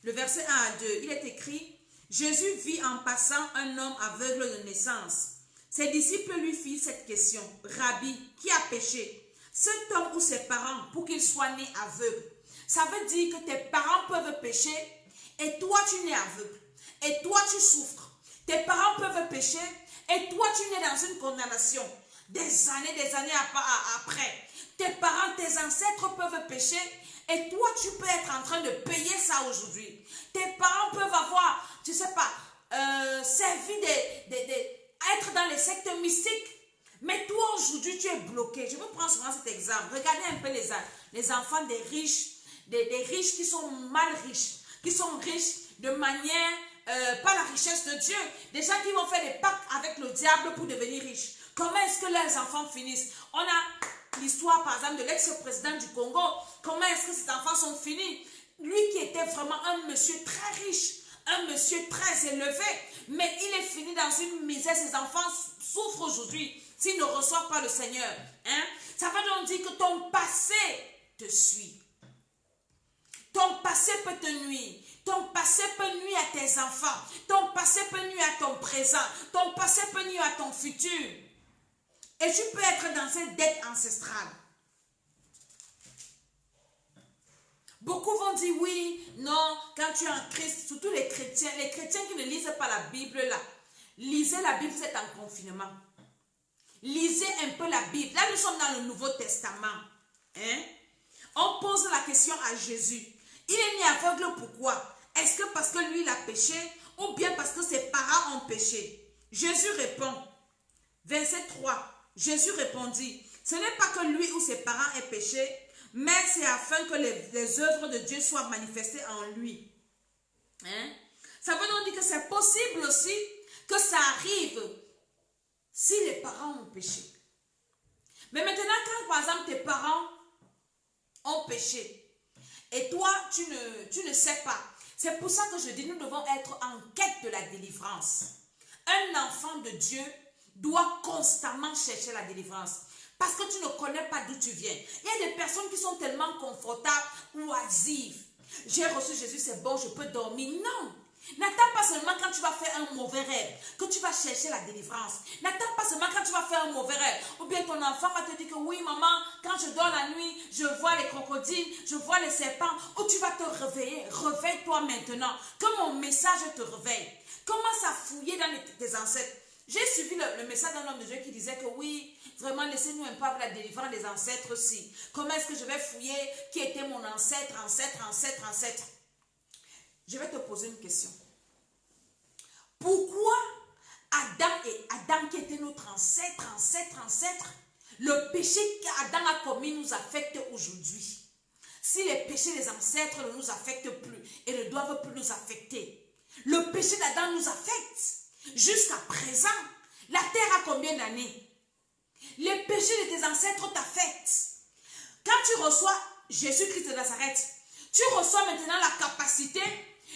[SPEAKER 1] le verset 1 à 2, il est écrit, Jésus vit en passant un homme aveugle de naissance. Ses disciples lui firent cette question, Rabbi, qui a péché? Cet homme ou ses parents pour qu'il soit né aveugle? Ça veut dire que tes parents peuvent pécher et toi tu nais aveugle. Et toi tu souffres. Tes parents peuvent pécher et toi tu nais dans une condamnation. Des années après. Tes parents, tes ancêtres peuvent pécher et toi tu peux être en train de payer ça aujourd'hui. Tes parents peuvent avoir, tu sais pas, servi être dans les sectes mystiques. Mais toi aujourd'hui tu es bloqué. Je vais prendre souvent cet exemple. Regardez un peu les enfants des riches qui sont mal riches, qui sont riches de manière, pas la richesse de Dieu. Des gens qui vont faire des pactes avec le diable pour devenir riches. Comment est-ce que leurs enfants finissent? On a l'histoire, par exemple, de l'ex-président du Congo. Comment est-ce que ces enfants sont finis? Lui qui était vraiment un monsieur très riche, un monsieur très élevé, mais il est fini dans une misère. Ses enfants souffrent aujourd'hui s'ils ne reçoivent pas le Seigneur. Hein? Ça veut donc dire que ton passé te suit. Ton passé peut te nuire. Ton passé peut nuire à tes enfants. Ton passé peut nuire à ton présent. Ton passé peut nuire à ton futur. Et tu peux être dans cette dette ancestrale. Beaucoup vont dire oui, non, quand tu es en Christ, surtout les chrétiens qui ne lisent pas la Bible là. Lisez la Bible, vous êtes en confinement. Lisez un peu la Bible. Là, nous sommes dans le Nouveau Testament. Hein? On pose la question à Jésus. Il est né aveugle, pourquoi? Est-ce que parce que lui, il a péché ou bien parce que ses parents ont péché? Jésus répond, verset 3, Jésus répondit, ce n'est pas que lui ou ses parents aient péché, mais c'est afin que les œuvres de Dieu soient manifestées en lui. Hein? Ça veut donc dire que c'est possible aussi que ça arrive si les parents ont péché. Mais maintenant, quand par exemple tes parents ont péché, et toi, tu ne sais pas. C'est pour ça que je dis, nous devons être en quête de la délivrance. Un enfant de Dieu doit constamment chercher la délivrance. Parce que tu ne connais pas d'où tu viens. Il y a des personnes qui sont tellement confortables, oisives. J'ai reçu Jésus, c'est bon, je peux dormir. Non. N'attends pas seulement quand tu vas faire un mauvais rêve que tu vas chercher la délivrance. N'attends pas seulement quand tu vas faire un mauvais rêve. Ou bien ton enfant va te dire que oui maman, quand je dors la nuit, je vois les crocodiles, je vois les serpents. Ou tu vas te réveiller. Réveille-toi maintenant. Que mon message te réveille. Commence à fouiller dans tes ancêtres. J'ai suivi le message d'un homme de Dieu qui disait que oui, vraiment laissez-nous un peu avec la délivrance des ancêtres aussi. Comment est-ce que je vais fouiller qui était mon ancêtre? Je vais te poser une question. Pourquoi Adam qui était notre ancêtre, le péché qu'Adam a commis nous affecte aujourd'hui? Si les péchés des ancêtres ne nous affectent plus et ne doivent plus nous affecter, le péché d'Adam nous affecte. Jusqu'à présent, la terre a combien d'années? Les péchés de tes ancêtres t'affectent. Quand tu reçois Jésus-Christ de Nazareth, tu reçois maintenant la capacité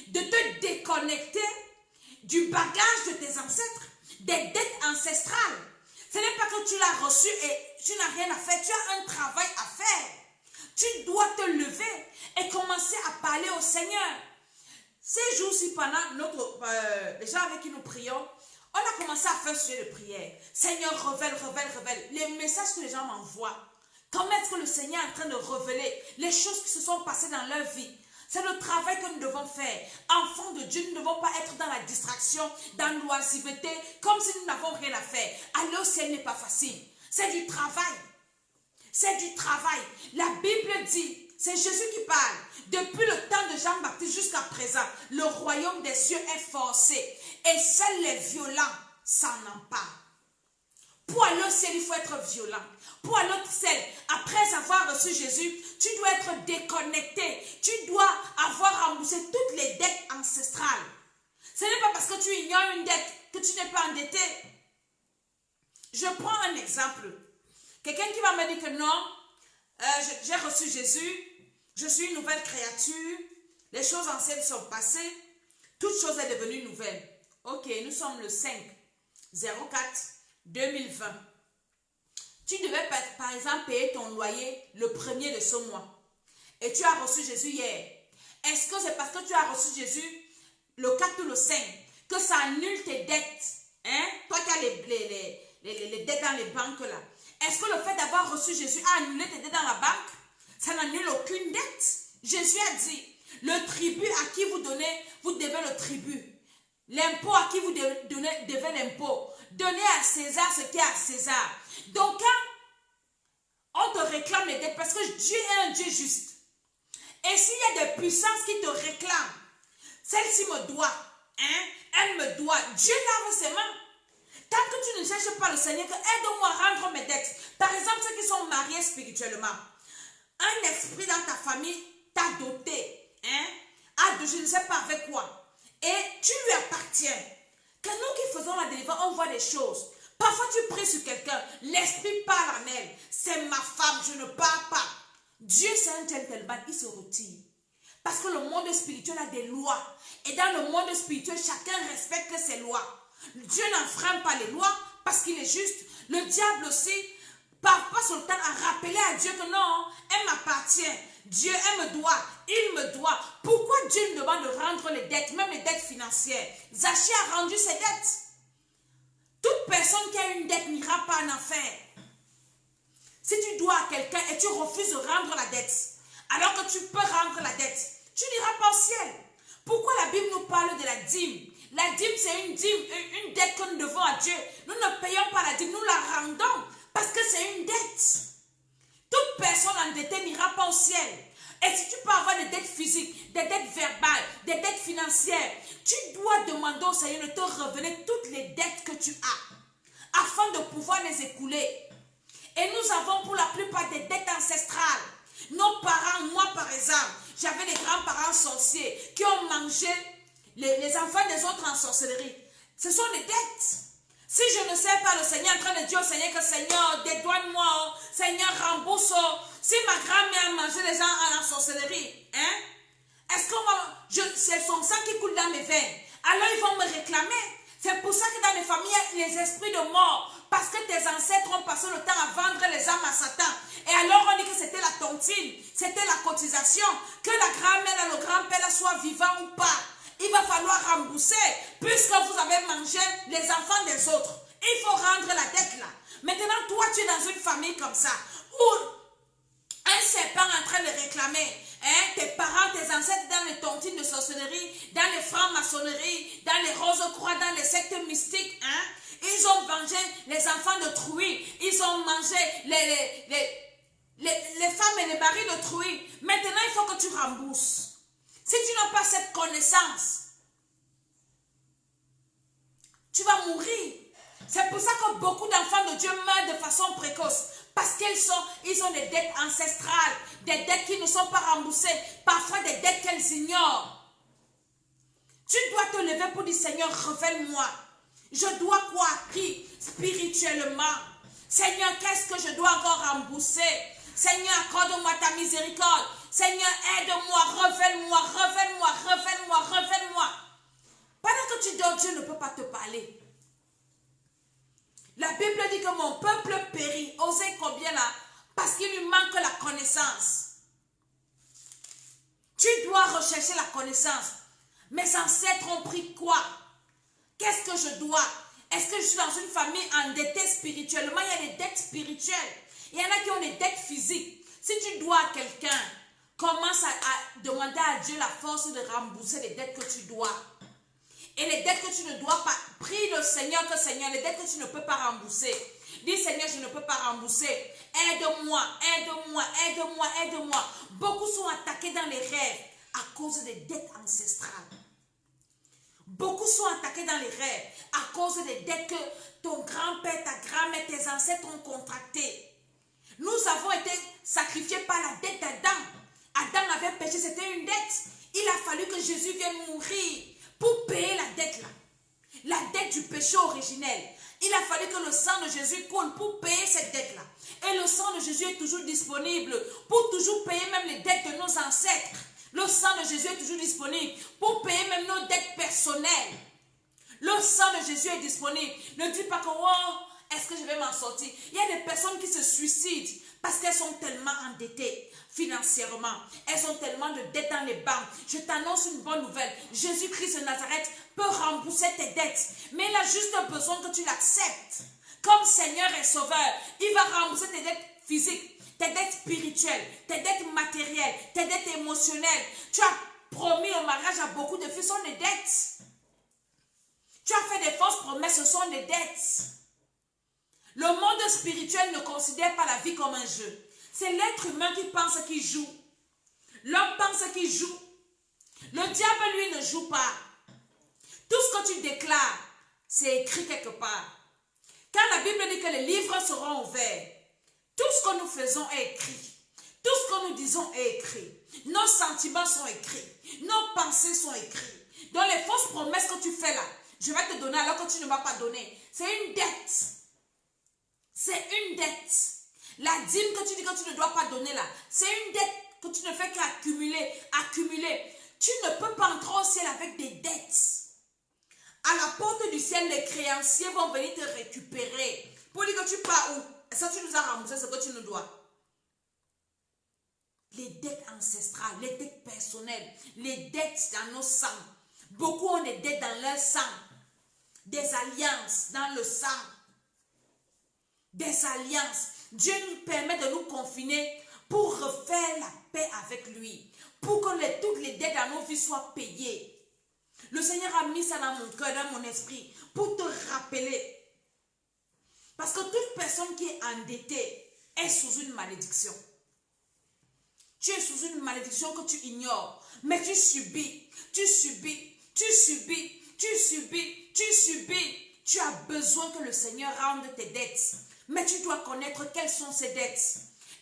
[SPEAKER 1] de te déconnecter du bagage de tes ancêtres, des dettes ancestrales. Ce n'est pas que tu l'as reçu et tu n'as rien à faire. Tu as un travail à faire. Tu dois te lever et commencer à parler au Seigneur. Ces jours-ci, pendant les gens avec qui nous prions, on a commencé à faire ce sujet de prière. Seigneur, révèle. Les messages que les gens m'envoient. Comment est-ce que le Seigneur est en train de révéler les choses qui se sont passées dans leur vie? C'est le travail que nous devons faire. Enfants de Dieu, nous ne devons pas être dans la distraction, dans l'oisiveté, comme si nous n'avons rien à faire. Aller au ciel n'est pas facile. C'est du travail. C'est du travail. La Bible dit, c'est Jésus qui parle. Depuis le temps de Jean-Baptiste jusqu'à présent, le royaume des cieux est forcé. Et seuls les violents s'en emparent. Pour aller au ciel, il faut être violent. Pour aller au ciel, après avoir reçu Jésus, tu dois être déconnecté. Tu dois avoir remboursé toutes les dettes ancestrales. Ce n'est pas parce que tu ignores une dette que tu n'es pas endetté. Je prends un exemple. Quelqu'un qui va me dire que non, j'ai reçu Jésus, je suis une nouvelle créature, les choses anciennes sont passées, toute chose est devenue nouvelle. Ok, nous sommes le 5/04/2020. Tu devais par exemple payer ton loyer le 1er de ce mois. Et tu as reçu Jésus hier. Est-ce que c'est parce que tu as reçu Jésus le 4 ou le 5 que ça annule tes dettes? Hein? Toi qui as les dettes dans les banques là. Est-ce que le fait d'avoir reçu Jésus a annulé tes dettes dans la banque? Ça n'annule aucune dette. Jésus a dit, le tribut à qui vous donnez, vous devez le tribut. L'impôt à qui vous devez l'impôt. Donnez à César ce qui est à César. Donc quand on te réclame les dettes, parce que Dieu est un Dieu juste. Et s'il y a des puissances qui te réclament, celle-ci me doit, hein? Elle me doit. Dieu lave ses mains. Tant que tu ne cherches pas le Seigneur, aide-moi à rendre mes dettes. Par exemple, ceux qui sont mariés spirituellement. Un esprit dans ta famille t'a doté, hein? Je ne sais pas avec quoi. Et tu lui appartiens. Que nous qui faisons la délivrance, on voit des choses. Parfois tu pries sur quelqu'un, l'esprit parle en elle. C'est ma femme, je ne pars pas. Dieu c'est un gentleman, il se retire. Parce que le monde spirituel a des lois. Et dans le monde spirituel, chacun respecte ses lois. Dieu n'enfreint pas les lois parce qu'il est juste. Le diable aussi passe son temps à rappeler à Dieu que non, elle m'appartient. Dieu, elle me doit, il me doit. Pourquoi Dieu nous demande de rendre les dettes, même les dettes financières? Zaché a rendu ses dettes. Toute personne qui a une dette n'ira pas en enfer. Si tu dois à quelqu'un et tu refuses de rendre la dette, alors que tu peux rendre la dette, tu n'iras pas au ciel. Pourquoi la Bible nous parle de la dîme? La dîme, c'est une dîme, une dette que nous devons à Dieu. Nous ne payons pas la dîme, nous la rendons parce que c'est une dette. Toute personne endettée n'ira pas au ciel. Et si tu peux avoir des dettes physiques, des dettes verbales, des dettes financières, tu dois demander au Seigneur de te revenir toutes les dettes que tu as afin de pouvoir les écouler. Et nous avons pour la plupart des dettes ancestrales. Nos parents, moi par exemple, j'avais des grands-parents sorciers qui ont mangé les enfants des autres en sorcellerie. Ce sont des dettes. Si je ne sais pas, le Seigneur est en train de dire au Seigneur que Seigneur, dédouane-moi, Seigneur, rembourse. Si ma grand-mère a mangé les gens en sorcellerie, hein? Est-ce que c'est son sang qui coule dans mes veines? Alors ils vont me réclamer. C'est pour ça que dans les familles, il y a les esprits de mort. Parce que tes ancêtres ont passé le temps à vendre les âmes à Satan. Et alors on dit que c'était la tontine, c'était la cotisation. Que la grand-mère et le grand-père soient vivants ou pas. Il va falloir rembourser puisque vous avez mangé les enfants des autres. Il faut rendre la dette là. Maintenant, toi, tu es dans une famille comme ça où un serpent est en train de réclamer tes parents, tes ancêtres dans les tontines de sorcellerie, dans les francs-maçonneries, dans les roses-croix, dans les sectes mystiques. Ils ont mangé les enfants de Trouy. Ils ont mangé les femmes et les maris de Trouy. Maintenant, il faut que tu rembourses. Si tu n'as pas cette connaissance, tu vas mourir. C'est pour ça que beaucoup d'enfants de Dieu meurent de façon précoce. Parce qu'ils ont des dettes ancestrales, des dettes qui ne sont pas remboursées, parfois des dettes qu'elles ignorent. Tu dois te lever pour dire, Seigneur, révèle-moi. Je dois quoi à qui spirituellement? Seigneur, qu'est-ce que je dois encore rembourser? Seigneur, accorde-moi ta miséricorde. Seigneur, aide-moi, révèle-moi, révèle-moi, révèle-moi, révèle-moi. Pendant que tu dors, Dieu ne peut pas te parler. La Bible dit que mon peuple périt. Osez combien là? Parce qu'il lui manque la connaissance. Tu dois rechercher la connaissance. Mes ancêtres ont pris quoi? Qu'est-ce que je dois? Est-ce que je suis dans une famille endettée spirituellement? Il y a des dettes spirituelles. Il y en a qui ont des dettes physiques. Si tu dois à quelqu'un, commence à demander à Dieu la force de rembourser les dettes que tu dois. Et les dettes que tu ne dois pas, prie le Seigneur que Seigneur, les dettes que tu ne peux pas rembourser. Dis Seigneur, je ne peux pas rembourser. Aide-moi, aide-moi, aide-moi, aide-moi. Beaucoup sont attaqués dans les rêves à cause des dettes ancestrales. Beaucoup sont attaqués dans les rêves à cause des dettes que ton grand-père, ta grand-mère, tes ancêtres ont contractées. Nous avons été sacrifiés par la dette d'Adam. Adam avait péché, c'était une dette. Il a fallu que Jésus vienne mourir pour payer la dette là. La dette du péché originel. Il a fallu que le sang de Jésus coule pour payer cette dette là. Et le sang de Jésus est toujours disponible pour toujours payer même les dettes de nos ancêtres. Le sang de Jésus est toujours disponible pour payer même nos dettes personnelles. Le sang de Jésus est disponible. Ne dis pas que, oh, est-ce que je vais m'en sortir? Il y a des personnes qui se suicident parce qu'elles sont tellement endettées financièrement. Elles ont tellement de dettes dans les banques. Je t'annonce une bonne nouvelle. Jésus-Christ de Nazareth peut rembourser tes dettes. Mais il a juste besoin que tu l'acceptes comme Seigneur et Sauveur. Il va rembourser tes dettes physiques, tes dettes spirituelles, tes dettes matérielles, tes dettes émotionnelles. Tu as promis au mariage à beaucoup de filles, ce sont des dettes. Tu as fait des fausses promesses, ce sont des dettes. Le monde spirituel ne considère pas la vie comme un jeu. C'est l'être humain qui pense qu'il joue. L'homme pense qu'il joue. Le diable, lui, ne joue pas. Tout ce que tu déclares, c'est écrit quelque part. Quand la Bible dit que les livres seront ouverts, tout ce que nous faisons est écrit. Tout ce que nous disons est écrit. Nos sentiments sont écrits. Nos pensées sont écrites. Donc les fausses promesses que tu fais là, je vais te donner alors que tu ne m'as pas donné. C'est une dette. C'est une dette. La dîme que tu dis que tu ne dois pas donner là, c'est une dette que tu ne fais qu'accumuler, accumuler. Tu ne peux pas entrer au ciel avec des dettes. À la porte du ciel, les créanciers vont venir te récupérer. Pour dire que tu pars où? Ça, tu nous as remboursé ce que tu nous dois. Les dettes ancestrales, les dettes personnelles, les dettes dans nos sangs. Beaucoup ont des dettes dans leur sang. Des alliances dans le sang. Des alliances. Dieu nous permet de nous confiner pour refaire la paix avec lui. Pour que toutes les dettes dans nos vies soient payées. Le Seigneur a mis ça dans mon cœur, dans mon esprit, pour te rappeler. Parce que toute personne qui est endettée est sous une malédiction. Tu es sous une malédiction que tu ignores, mais tu subis, tu subis, tu subis, tu subis, tu subis. Tu as besoin que le Seigneur rende tes dettes, mais tu dois connaître quelles sont ces dettes.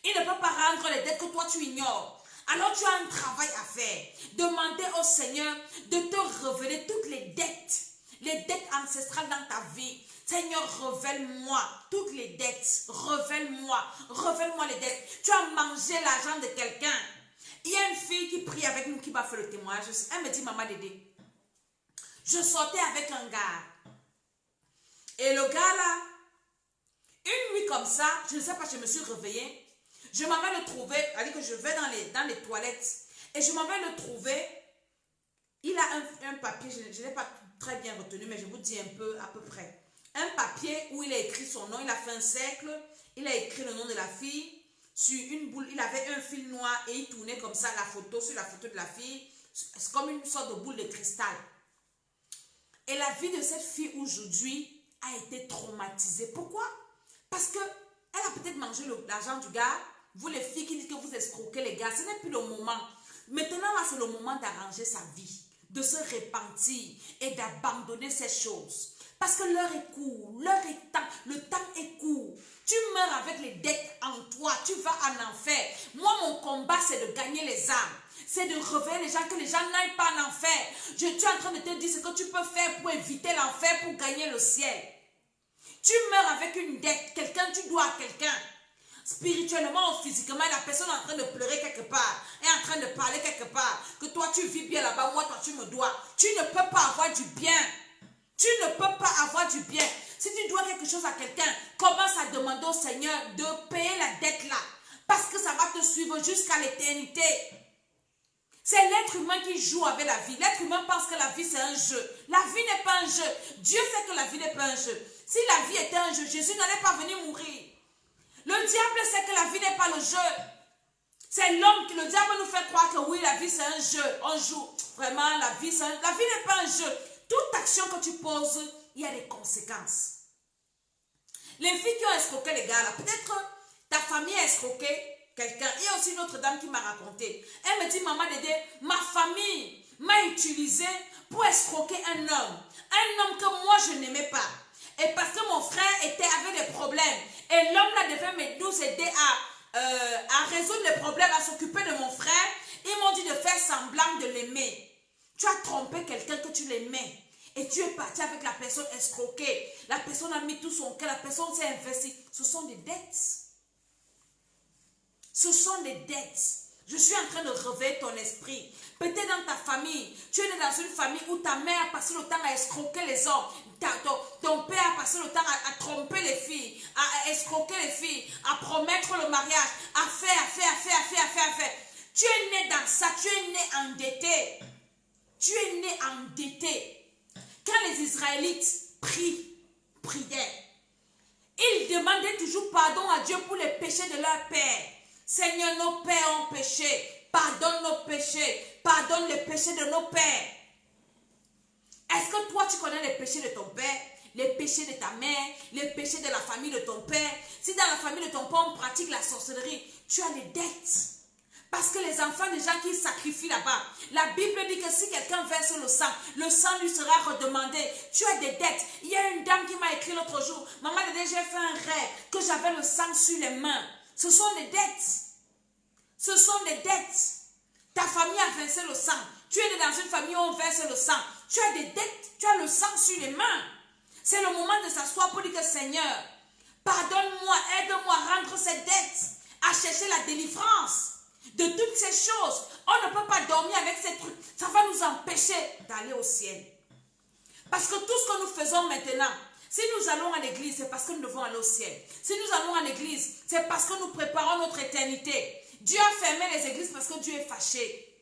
[SPEAKER 1] Il ne peut pas rendre les dettes que toi tu ignores. Alors tu as un travail à faire. Demandez au Seigneur de te révéler toutes les dettes ancestrales dans ta vie. Seigneur, révèle-moi toutes les dettes. Révèle-moi les dettes. Tu as mangé l'argent de quelqu'un. Il y a une fille qui prie avec nous qui m'a fait le témoignage. Elle me dit, maman Dédé, je sortais avec un gars. Et le gars là, une nuit comme ça, je ne sais pas, je me suis réveillée. Je m'en vais le trouver, c'est-à-dire que je vais dans les toilettes et je m'en vais le trouver. Il a un papier, je ne l'ai pas très bien retenu, mais je vous dis un peu, à peu près. Un papier où il a écrit son nom, il a fait un cercle, il a écrit le nom de la fille sur une boule. Il avait un fil noir et il tournait comme ça la photo sur la photo de la fille. C'est comme une sorte de boule de cristal. Et la vie de cette fille aujourd'hui a été traumatisée. Pourquoi? Parce qu'elle a peut-être mangé l'argent du gars. Vous les filles qui dites que vous escroquez les gars, ce n'est plus le moment. Maintenant là, c'est le moment d'arranger sa vie, de se repentir et d'abandonner ces choses. Parce que l'heure est court, le temps est court. Tu meurs avec les dettes en toi, tu vas en enfer. Moi, mon combat, c'est de gagner les âmes. C'est de réveiller les gens, que les gens n'aillent pas en enfer. Je suis en train de te dire ce que tu peux faire pour éviter l'enfer, pour gagner le ciel. Tu meurs avec une dette, quelqu'un, tu dois à quelqu'un. Spirituellement ou physiquement, la personne est en train de pleurer quelque part, est en train de parler quelque part, que toi tu vis bien là-bas, moi toi tu me dois. Tu ne peux pas avoir du bien. Tu ne peux pas avoir du bien. Si tu dois quelque chose à quelqu'un, commence à demander au Seigneur de payer la dette là. Parce que ça va te suivre jusqu'à l'éternité. C'est l'être humain qui joue avec la vie. L'être humain pense que la vie c'est un jeu. La vie n'est pas un jeu. Dieu sait que la vie n'est pas un jeu. Si la vie était un jeu, Jésus n'allait pas venir mourir. Le diable sait que la vie n'est pas le jeu. C'est l'homme qui, le diable nous fait croire que oui, la vie c'est un jeu. On joue. Vraiment, la vie n'est pas un jeu. Toute action que tu poses, il y a des conséquences. Les filles qui ont escroqué les gars là, peut-être ta famille a escroqué quelqu'un. Il y a aussi une autre dame qui m'a raconté. Elle me dit, maman Dédé, ma famille m'a utilisé pour escroquer un homme. Un homme que moi je n'aimais pas. Et parce que mon frère avait des problèmes. Et l'homme là devait nous aider à résoudre les problèmes, à s'occuper de mon frère. Ils m'ont dit de faire semblant de l'aimer. Tu as trompé quelqu'un que tu l'aimais. Et tu es parti avec la personne escroquée. La personne a mis tout son cœur. La personne s'est investie. Ce sont des dettes. Ce sont des dettes. Je suis en train de réveiller ton esprit. Peut-être dans ta famille, tu es né dans une famille où ta mère a passé le temps à escroquer les hommes. Ton père a passé le temps à tromper les filles, à escroquer les filles, à promettre le mariage, à faire. Tu es né dans ça, tu es né endetté. Tu es né endetté. Quand les Israélites priaient, ils demandaient toujours pardon à Dieu pour les péchés de leur père. Seigneur, nos pères ont péché. Pardonne nos péchés. Pardonne les péchés de nos pères. Est-ce que toi, tu connais les péchés de ton père, les péchés de ta mère, les péchés de la famille de ton père? Si dans la famille de ton père, on pratique la sorcellerie, tu as des dettes. Parce que les enfants des gens qui sacrifient là-bas, la Bible dit que si quelqu'un verse le sang lui sera redemandé. Tu as des dettes. Il y a une dame qui m'a écrit l'autre jour, maman, j'ai fait un rêve que j'avais le sang sur les mains. Ce sont des dettes. Ce sont des dettes. Ta famille a versé le sang. Tu es dans une famille où on verse le sang. Tu as des dettes. Tu as le sang sur les mains. C'est le moment de s'asseoir pour dire que Seigneur, Pardonne-moi, aide-moi à rendre cette dette, à chercher la délivrance de toutes ces choses. On ne peut pas dormir avec ces trucs. Ça va nous empêcher d'aller au ciel. Parce que tout ce que nous faisons maintenant, si nous allons à l'église, c'est parce que nous devons aller au ciel. Si nous allons à l'église, c'est parce que nous préparons notre éternité. Dieu a fermé les églises parce que Dieu est fâché.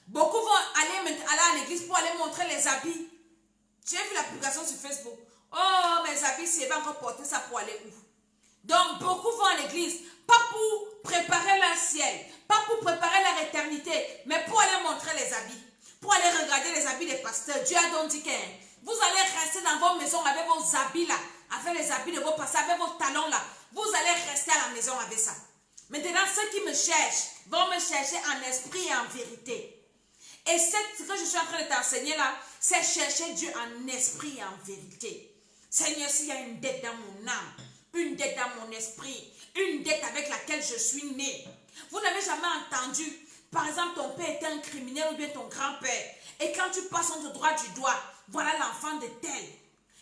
[SPEAKER 1] Beaucoup vont aller à l'église pour aller montrer les habits. J'ai vu la publication sur Facebook. Oh, mes habits, c'est pas encore porter ça pour aller où? Donc, beaucoup vont à l'église, pas pour préparer leur ciel, pas pour préparer leur éternité, mais pour aller montrer les habits. Pour aller regarder les habits des pasteurs. Dieu a donc dit que vous allez rester dans vos maisons avec vos habits là, avec les habits de vos pasteurs, avec vos talons là. Vous allez rester à la maison avec ça. Maintenant, ceux qui me cherchent vont me chercher en esprit et en vérité. Et ce que je suis en train de t'enseigner là, c'est chercher Dieu en esprit et en vérité. Seigneur, s'il y a une dette dans mon âme, une dette dans mon esprit, une dette avec laquelle je suis né. Vous n'avez jamais entendu, par exemple, ton père était un criminel ou bien ton grand-père. Et quand tu passes entre droit du doigt, voilà l'enfant de tel.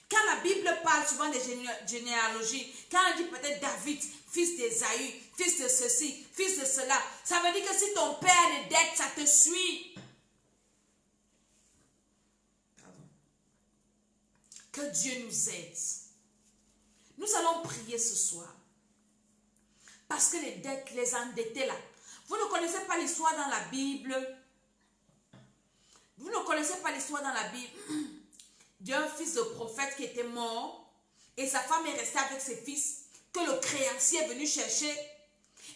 [SPEAKER 1] Quand la Bible parle souvent des généalogies, quand elle dit peut-être David, fils d'Ésaü, fils de ceci, fils de cela, ça veut dire que si ton père a des dettes, ça te suit. Pardon. Que Dieu nous aide. Nous allons prier ce soir. Parce que les dettes, les endettés là, vous ne connaissez pas l'histoire dans la Bible. Vous ne connaissez pas l'histoire dans la Bible d'un fils de prophète qui était mort et sa femme est restée avec ses fils, que le créancier est venu chercher.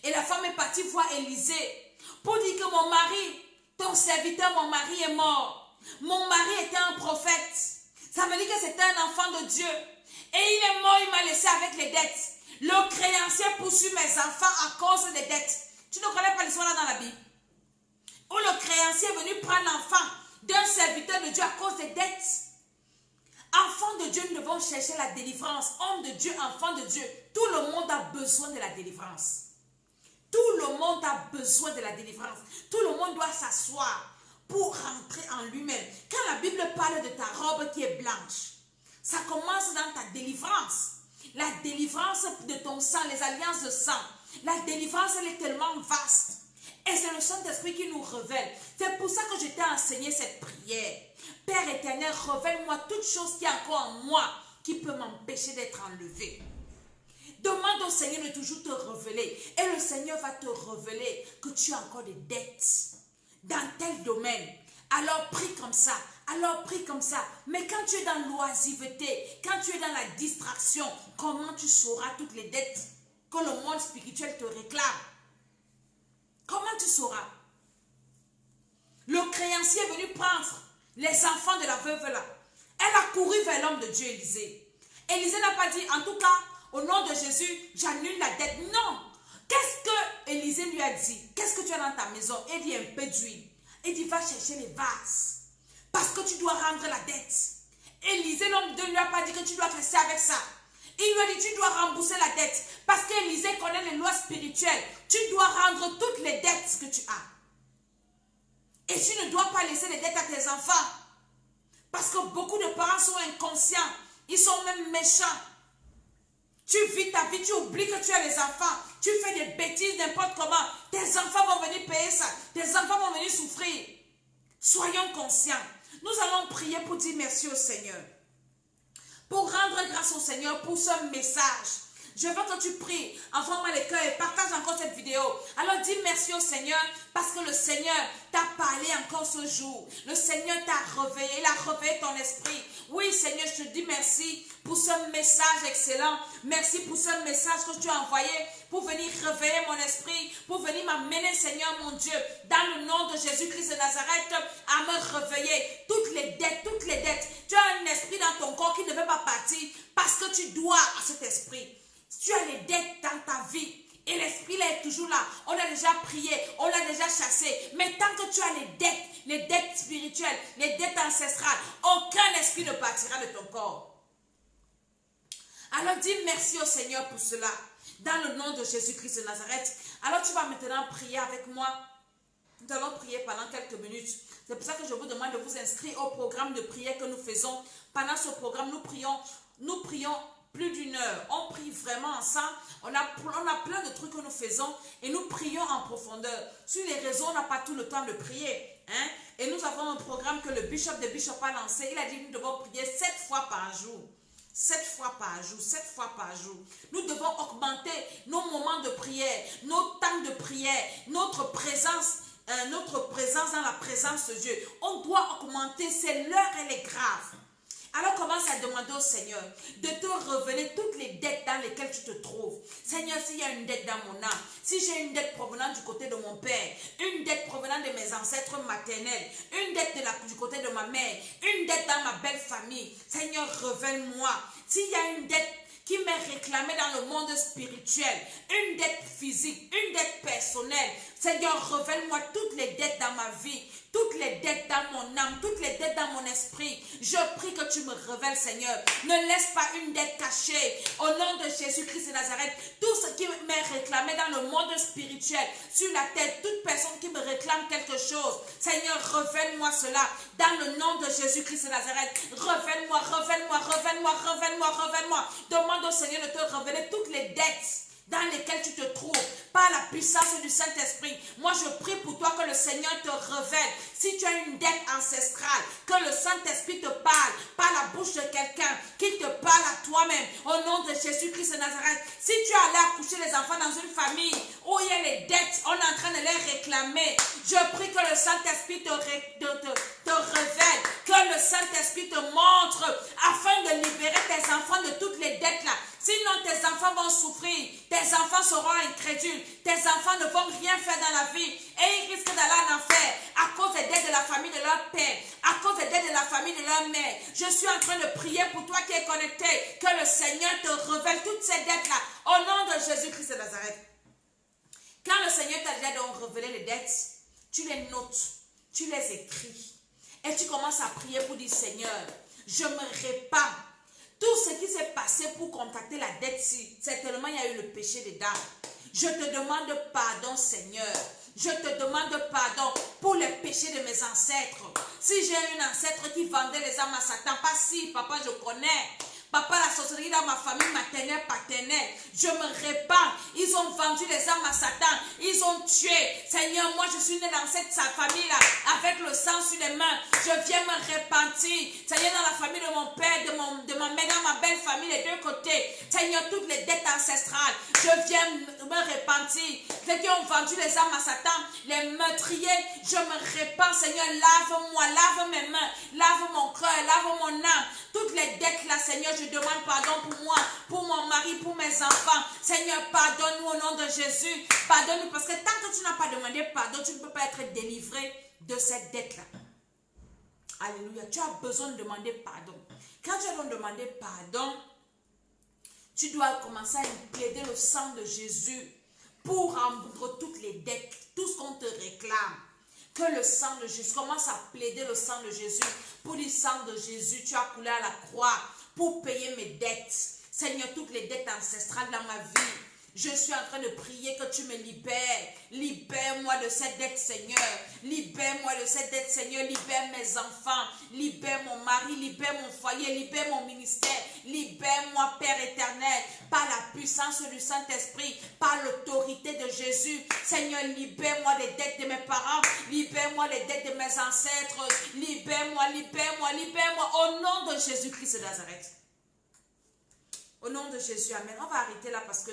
[SPEAKER 1] Et la femme est partie voir Élisée pour dire que mon mari, ton serviteur, mon mari est mort. Mon mari était un prophète. Ça veut dire que c'était un enfant de Dieu. Et il est mort, il m'a laissé avec les dettes. Le créancier poursuit mes enfants à cause des dettes. Tu ne connais pas l'histoire là dans la Bible? Où le créancier est venu prendre l'enfant d'un serviteur de Dieu à cause des dettes. Enfants de Dieu, nous devons chercher la délivrance. Homme de Dieu, enfant de Dieu, tout le monde a besoin de la délivrance. Tout le monde a besoin de la délivrance. Tout le monde doit s'asseoir pour rentrer en lui-même. Quand la Bible parle de ta robe qui est blanche, ça commence dans ta délivrance. La délivrance de ton sang, les alliances de sang. La délivrance, elle est tellement vaste. Et c'est le Saint-Esprit qui nous révèle. C'est pour ça que je t'ai enseigné cette prière. Père éternel, révèle-moi toute chose qui est encore en moi qui peut m'empêcher d'être enlevé. Demande au Seigneur de toujours te révéler. Et le Seigneur va te révéler que tu as encore des dettes dans tel domaine. Alors prie comme ça. Alors prie comme ça. Mais quand tu es dans l'oisiveté, quand tu es dans la distraction, comment tu sauras toutes les dettes que le monde spirituel te réclame? Comment tu sauras? Le créancier est venu prendre les enfants de la veuve là. Elle a couru vers l'homme de Dieu, Élisée. Élisée n'a pas dit, en tout cas, au nom de Jésus, j'annule la dette. Non. Qu'est-ce que Élisée lui a dit? Qu'est-ce que tu as dans ta maison? Il dit un peu d'huile. Il dit, va chercher les vases. Parce que tu dois rendre la dette. Élisée, l'homme de Dieu, ne lui a pas dit que tu dois rester avec ça. Il lui a dit, tu dois rembourser la dette. Parce qu'Élisée connaît les lois spirituelles. Tu dois rendre toutes les dettes que tu as. Et tu ne dois pas laisser les dettes à tes enfants. Parce que beaucoup de parents sont inconscients. Ils sont même méchants. Tu vis ta vie, tu oublies que tu as les enfants. Tu fais des bêtises n'importe comment. Tes enfants vont venir payer ça. Tes enfants vont venir souffrir. Soyons conscients. Nous allons prier pour dire merci au Seigneur. Pour rendre grâce au Seigneur pour ce message. Je veux que tu pries, envoie-moi les cœurs et partage encore cette vidéo. Alors dis merci au Seigneur parce que le Seigneur t'a parlé encore ce jour. Le Seigneur t'a réveillé, il a réveillé ton esprit. Oui Seigneur, je te dis merci pour ce message excellent. Merci pour ce message que tu as envoyé pour venir réveiller mon esprit, pour venir m'amener Seigneur mon Dieu, dans le nom de Jésus-Christ de Nazareth, à me réveiller. Toutes les dettes. Tu as un esprit dans ton corps qui ne veut pas partir parce que tu dois à cet esprit. Tu as les dettes dans ta vie et l'esprit là est toujours là. On a déjà prié, on l'a déjà chassé. Mais tant que tu as les dettes spirituelles, les dettes ancestrales, aucun esprit ne partira de ton corps. Alors dis merci au Seigneur pour cela. Dans le nom de Jésus-Christ de Nazareth. Alors tu vas maintenant prier avec moi. Nous allons prier pendant quelques minutes. C'est pour ça que je vous demande de vous inscrire au programme de prière que nous faisons. Pendant ce programme, nous prions plus d'1 heure. On prie vraiment ensemble. On a plein de trucs que nous faisons et nous prions en profondeur. Sur les réseaux, on n'a pas tout le temps de prier. Hein? Et nous avons un programme que le bishop de Bishop a lancé. Il a dit que nous devons prier 7 fois par jour. 7 fois par jour, 7 fois par jour. Nous devons augmenter nos moments de prière, nos temps de prière, notre présence dans la présence de Dieu. On doit augmenter, c'est l'heure, elle est grave. Alors commence à demander au Seigneur de te révéler toutes les dettes dans lesquelles tu te trouves. Seigneur, s'il y a une dette dans mon âme, si j'ai une dette provenant du côté de mon père, une dette provenant de mes ancêtres maternels, une dette du côté de ma mère, une dette dans ma belle famille, Seigneur, révèle-moi. S'il y a une dette qui m'est réclamée dans le monde spirituel, une dette physique, une dette personnelle, Seigneur, révèle-moi toutes les dettes dans ma vie, toutes les dettes dans mon âme, toutes les dettes dans mon esprit. Je prie que tu me révèles, Seigneur. Ne laisse pas une dette cachée. Au nom de Jésus-Christ de Nazareth, tout ce qui m'est réclamé dans le monde spirituel, sur la terre, toute personne qui me réclame quelque chose, Seigneur, révèle-moi cela. Dans le nom de Jésus-Christ de Nazareth, révèle-moi, révèle-moi, révèle-moi, révèle-moi, révèle-moi. Demande au Seigneur de te révéler toutes les dettes dans lesquelles tu te trouves, par la puissance du Saint-Esprit. Moi, je prie pour toi que le Seigneur te révèle. Si tu as une dette ancestrale, que le Saint-Esprit te parle par la bouche de quelqu'un qui te parle à toi-même, au nom de Jésus-Christ de Nazareth. Si tu as allé accoucher les enfants dans une famille où il y a les dettes, on est en train de les réclamer, je prie que le Saint-Esprit te révèle, que le Saint-Esprit te montre, afin de libérer tes enfants de toutes les dettes là. Sinon, tes enfants vont souffrir, tes enfants seront incrédules, tes enfants ne vont rien faire dans la vie et ils risquent d'aller en enfer à cause des dettes de la famille de leur père, à cause des dettes de la famille de leur mère. Je suis en train de prier pour toi qui es connecté, que le Seigneur te révèle toutes ces dettes-là, au nom de Jésus-Christ de Nazareth. Quand le Seigneur t'a déjà donc révélé les dettes, tu les notes, tu les écris et tu commences à prier pour dire, Seigneur, je me répars. Tout ce qui s'est passé pour contacter la dette-ci, certainement il y a eu le péché dedans. Je te demande pardon, Seigneur. Je te demande pardon pour les péchés de mes ancêtres. Si j'ai un ancêtre qui vendait les âmes à Satan, pas si, papa, je connais. Papa, la sorcellerie dans ma famille maternelle, paternelle, je me répands. Ils ont vendu les âmes à Satan. Ils ont tué. Seigneur, moi, je suis né dans cette famille-là, avec le sang sur les mains. Je viens me repentir. Seigneur, dans la famille de mon père, de ma mère, dans ma belle famille, les deux côtés. Seigneur, toutes les dettes ancestrales, je viens me repentir. Ceux qui ont vendu les âmes à Satan, les meurtriers, je me répands. Seigneur, lave-moi, lave mes mains, lave mon cœur, lave mon âme. Toutes les dettes là, Seigneur, je demande pardon pour moi, pour mon mari, pour mes enfants. Seigneur, pardonne-nous au nom de Jésus. Pardonne-nous parce que tant que tu n'as pas demandé pardon, tu ne peux pas être délivré de cette dette-là. Alléluia. Tu as besoin de demander pardon. Quand tu as donc demandé pardon, tu dois commencer à plaider le sang de Jésus pour rendre toutes les dettes, tout ce qu'on te réclame. Que le sang de Jésus, commence à plaider le sang de Jésus. Pour le sang de Jésus, tu as coulé à la croix pour payer mes dettes. Seigneur, toutes les dettes ancestrales dans ma vie. Je suis en train de prier que tu me libères. Libère-moi de cette dette, Seigneur. Libère-moi de cette dette, Seigneur. Libère mes enfants. Libère mon mari. Libère mon foyer. Libère mon ministère. Libère-moi, Père éternel, par la puissance du Saint-Esprit, par l'autorité de Jésus. Seigneur, libère-moi des dettes de mes parents. Libère-moi des dettes de mes ancêtres. Libère-moi, libère-moi, libère-moi. Au nom de Jésus-Christ de Nazareth. Au nom de Jésus, amen. On va arrêter là parce que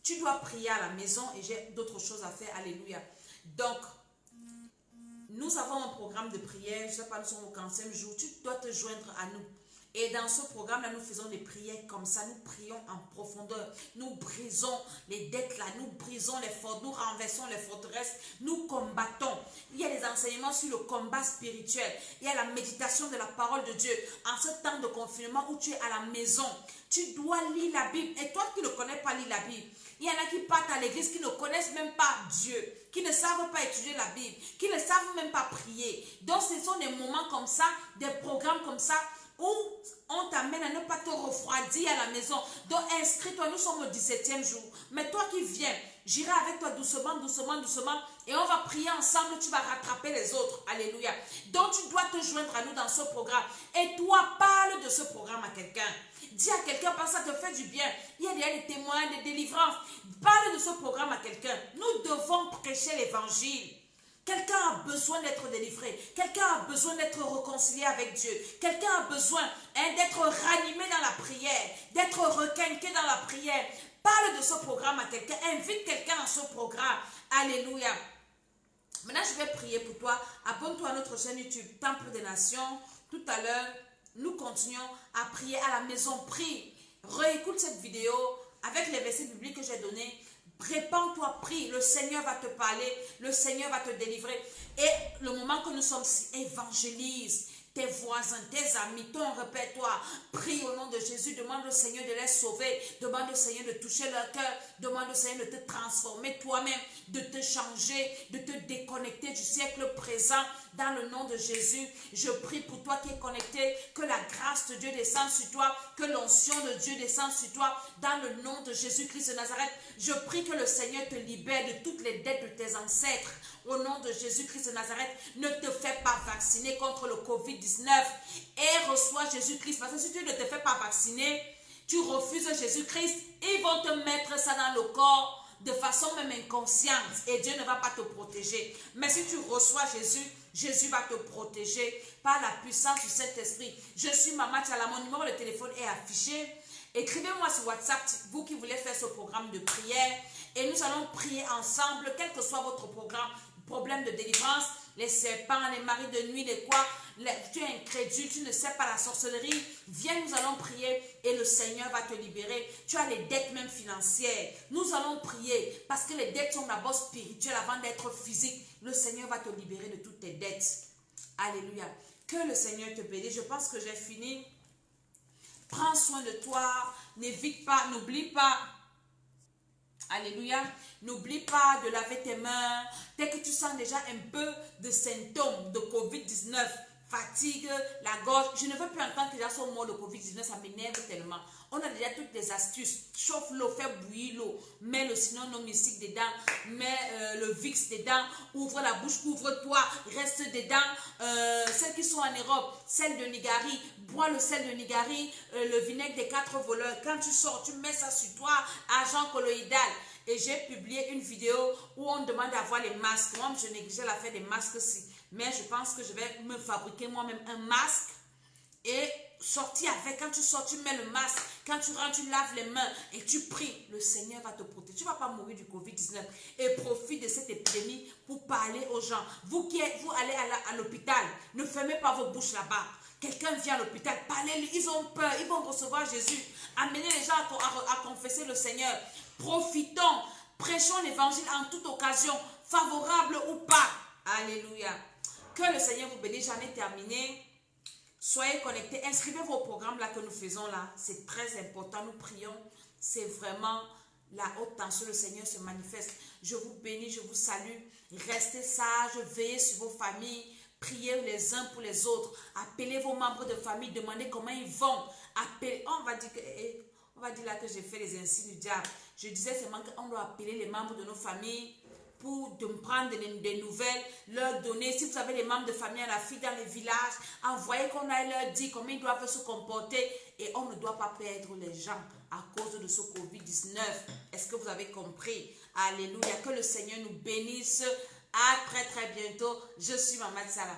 [SPEAKER 1] tu dois prier à la maison et j'ai d'autres choses à faire. Alléluia. Donc, nous avons un programme de prière. Je ne sais pas, nous sommes au 15e jour. Tu dois te joindre à nous. Et dans ce programme-là, nous faisons des prières comme ça. Nous prions en profondeur. Nous brisons les dettes là. Nous brisons les fortes. Nous renversons les forteresses. Nous combattons. Il y a des enseignements sur le combat spirituel. Il y a la méditation de la parole de Dieu. En ce temps de confinement où tu es à la maison, tu dois lire la Bible. Et toi qui ne connais pas lire la Bible, il y en a qui partent à l'église, qui ne connaissent même pas Dieu, qui ne savent pas étudier la Bible, qui ne savent même pas prier. Donc ce sont des moments comme ça, des programmes comme ça, où on t'amène à ne pas te refroidir à la maison. Donc inscris-toi, nous sommes au 17e jour. Mais toi qui viens, j'irai avec toi doucement, doucement, doucement. et on va prier ensemble, tu vas rattraper les autres. Alléluia. Donc tu dois te joindre à nous dans ce programme. Et toi, parle de ce programme à quelqu'un. Dis à quelqu'un, parce que ça te fait du bien. Il y a des témoins, des délivrances. Parle de ce programme à quelqu'un. Nous devons prêcher l'évangile. Quelqu'un a besoin d'être délivré. Quelqu'un a besoin d'être réconcilié avec Dieu. Quelqu'un a besoin d'être ranimé dans la prière, d'être requinqué dans la prière. Parle de ce programme à quelqu'un. Invite quelqu'un dans ce programme. Alléluia. Maintenant, je vais prier pour toi. Abonne-toi à notre chaîne YouTube, Temple des Nations. Tout à l'heure, nous continuons à prier à la maison. Prie. Réécoute cette vidéo avec les versets bibliques que j'ai donnés. Répands-toi, prie. Le Seigneur va te parler. Le Seigneur va te délivrer. Et le moment que nous sommes ici, évangélise tes voisins, tes amis, ton répertoire. Prie au nom de Jésus. Demande au Seigneur de les sauver. Demande au Seigneur de toucher leur cœur. Demande au Seigneur de te transformer toi-même, de te changer, de te déconnecter du siècle présent. Dans le nom de Jésus, je prie pour toi qui es connecté, que la grâce de Dieu descende sur toi, que l'onction de Dieu descende sur toi. Dans le nom de Jésus-Christ de Nazareth, je prie que le Seigneur te libère de toutes les dettes de tes ancêtres. Au nom de Jésus-Christ de Nazareth, ne te fais pas vacciner contre le Covid-19 et reçois Jésus-Christ. Parce que si tu ne te fais pas vacciner, tu refuses Jésus-Christ, ils vont te mettre ça dans le corps de façon même inconsciente et Dieu ne va pas te protéger. Mais si tu reçois Jésus, Jésus va te protéger par la puissance du Saint-Esprit. Je suis Maman Tchala, mon numéro de téléphone est affiché. Écrivez-moi sur WhatsApp, vous qui voulez faire ce programme de prière, et nous allons prier ensemble, quel que soit votre problème de délivrance, les serpents, les maris de nuit, les quoi, tu es incrédule, tu ne sais pas la sorcellerie, viens, nous allons prier et le Seigneur va te libérer. Tu as les dettes même financières. Nous allons prier parce que les dettes sont d'abord spirituelles avant d'être physiques. Le Seigneur va te libérer de toutes tes dettes. Alléluia. Que le Seigneur te bénisse. Je pense que j'ai fini. Prends soin de toi. N'évite pas, n'oublie pas. Alléluia. N'oublie pas de laver tes mains. Dès que tu sens déjà un peu de symptômes de Covid-19, fatigue, la gorge. Je ne veux plus entendre que déjà ce mot de Covid-19, ça m'énerve tellement. On a déjà toutes les astuces. Chauffe l'eau, fais bouillir l'eau. Mets le sinon-nomicique dedans. Mets le Vicks dedans. Ouvre la bouche, couvre-toi. Reste dedans. Celles qui sont en Europe, sel de Nigari. Bois le sel de Nigari. Le vinaigre des 4 voleurs. Quand tu sors, tu mets ça sur toi. Agent colloïdal. Et j'ai publié une vidéo où on demande d'avoir les masques. Moi, je négligeais l'affaire des masques aussi. Mais je pense que je vais me fabriquer moi-même un masque et sortir avec. Quand tu sors, tu mets le masque. Quand tu rentres, tu laves les mains et tu pries. Le Seigneur va te protéger. Tu ne vas pas mourir du Covid-19. Et profite de cette épidémie pour parler aux gens. Vous allez à l'hôpital, ne fermez pas vos bouches là-bas. Quelqu'un vient à l'hôpital, parlez-lui. Ils ont peur, ils vont recevoir Jésus. Amenez les gens à confesser le Seigneur. Profitons, prêchons l'évangile en toute occasion, favorable ou pas. Alléluia. Que le Seigneur vous bénisse. J'en ai terminé. Soyez connectés. Inscrivez vos programmes là que nous faisons là. C'est très important. Nous prions. C'est vraiment la haute tension. Le Seigneur se manifeste. Je vous bénis, je vous salue. Restez sages, veillez sur vos familles. Priez les uns pour les autres. Appelez vos membres de famille. Demandez comment ils vont. Appelez. On va dire là que j'ai fait les insignes du diable. Je disais seulement qu'on doit appeler les membres de nos familles pour prendre des nouvelles, leur donner. Si vous avez des membres de famille à la fille dans les villages, envoyez qu'on aille leur dire comment ils doivent se comporter. Et on ne doit pas perdre les gens à cause de ce Covid-19. Est-ce que vous avez compris? Alléluia. Que le Seigneur nous bénisse. À très très bientôt. Je suis Maman Tchala.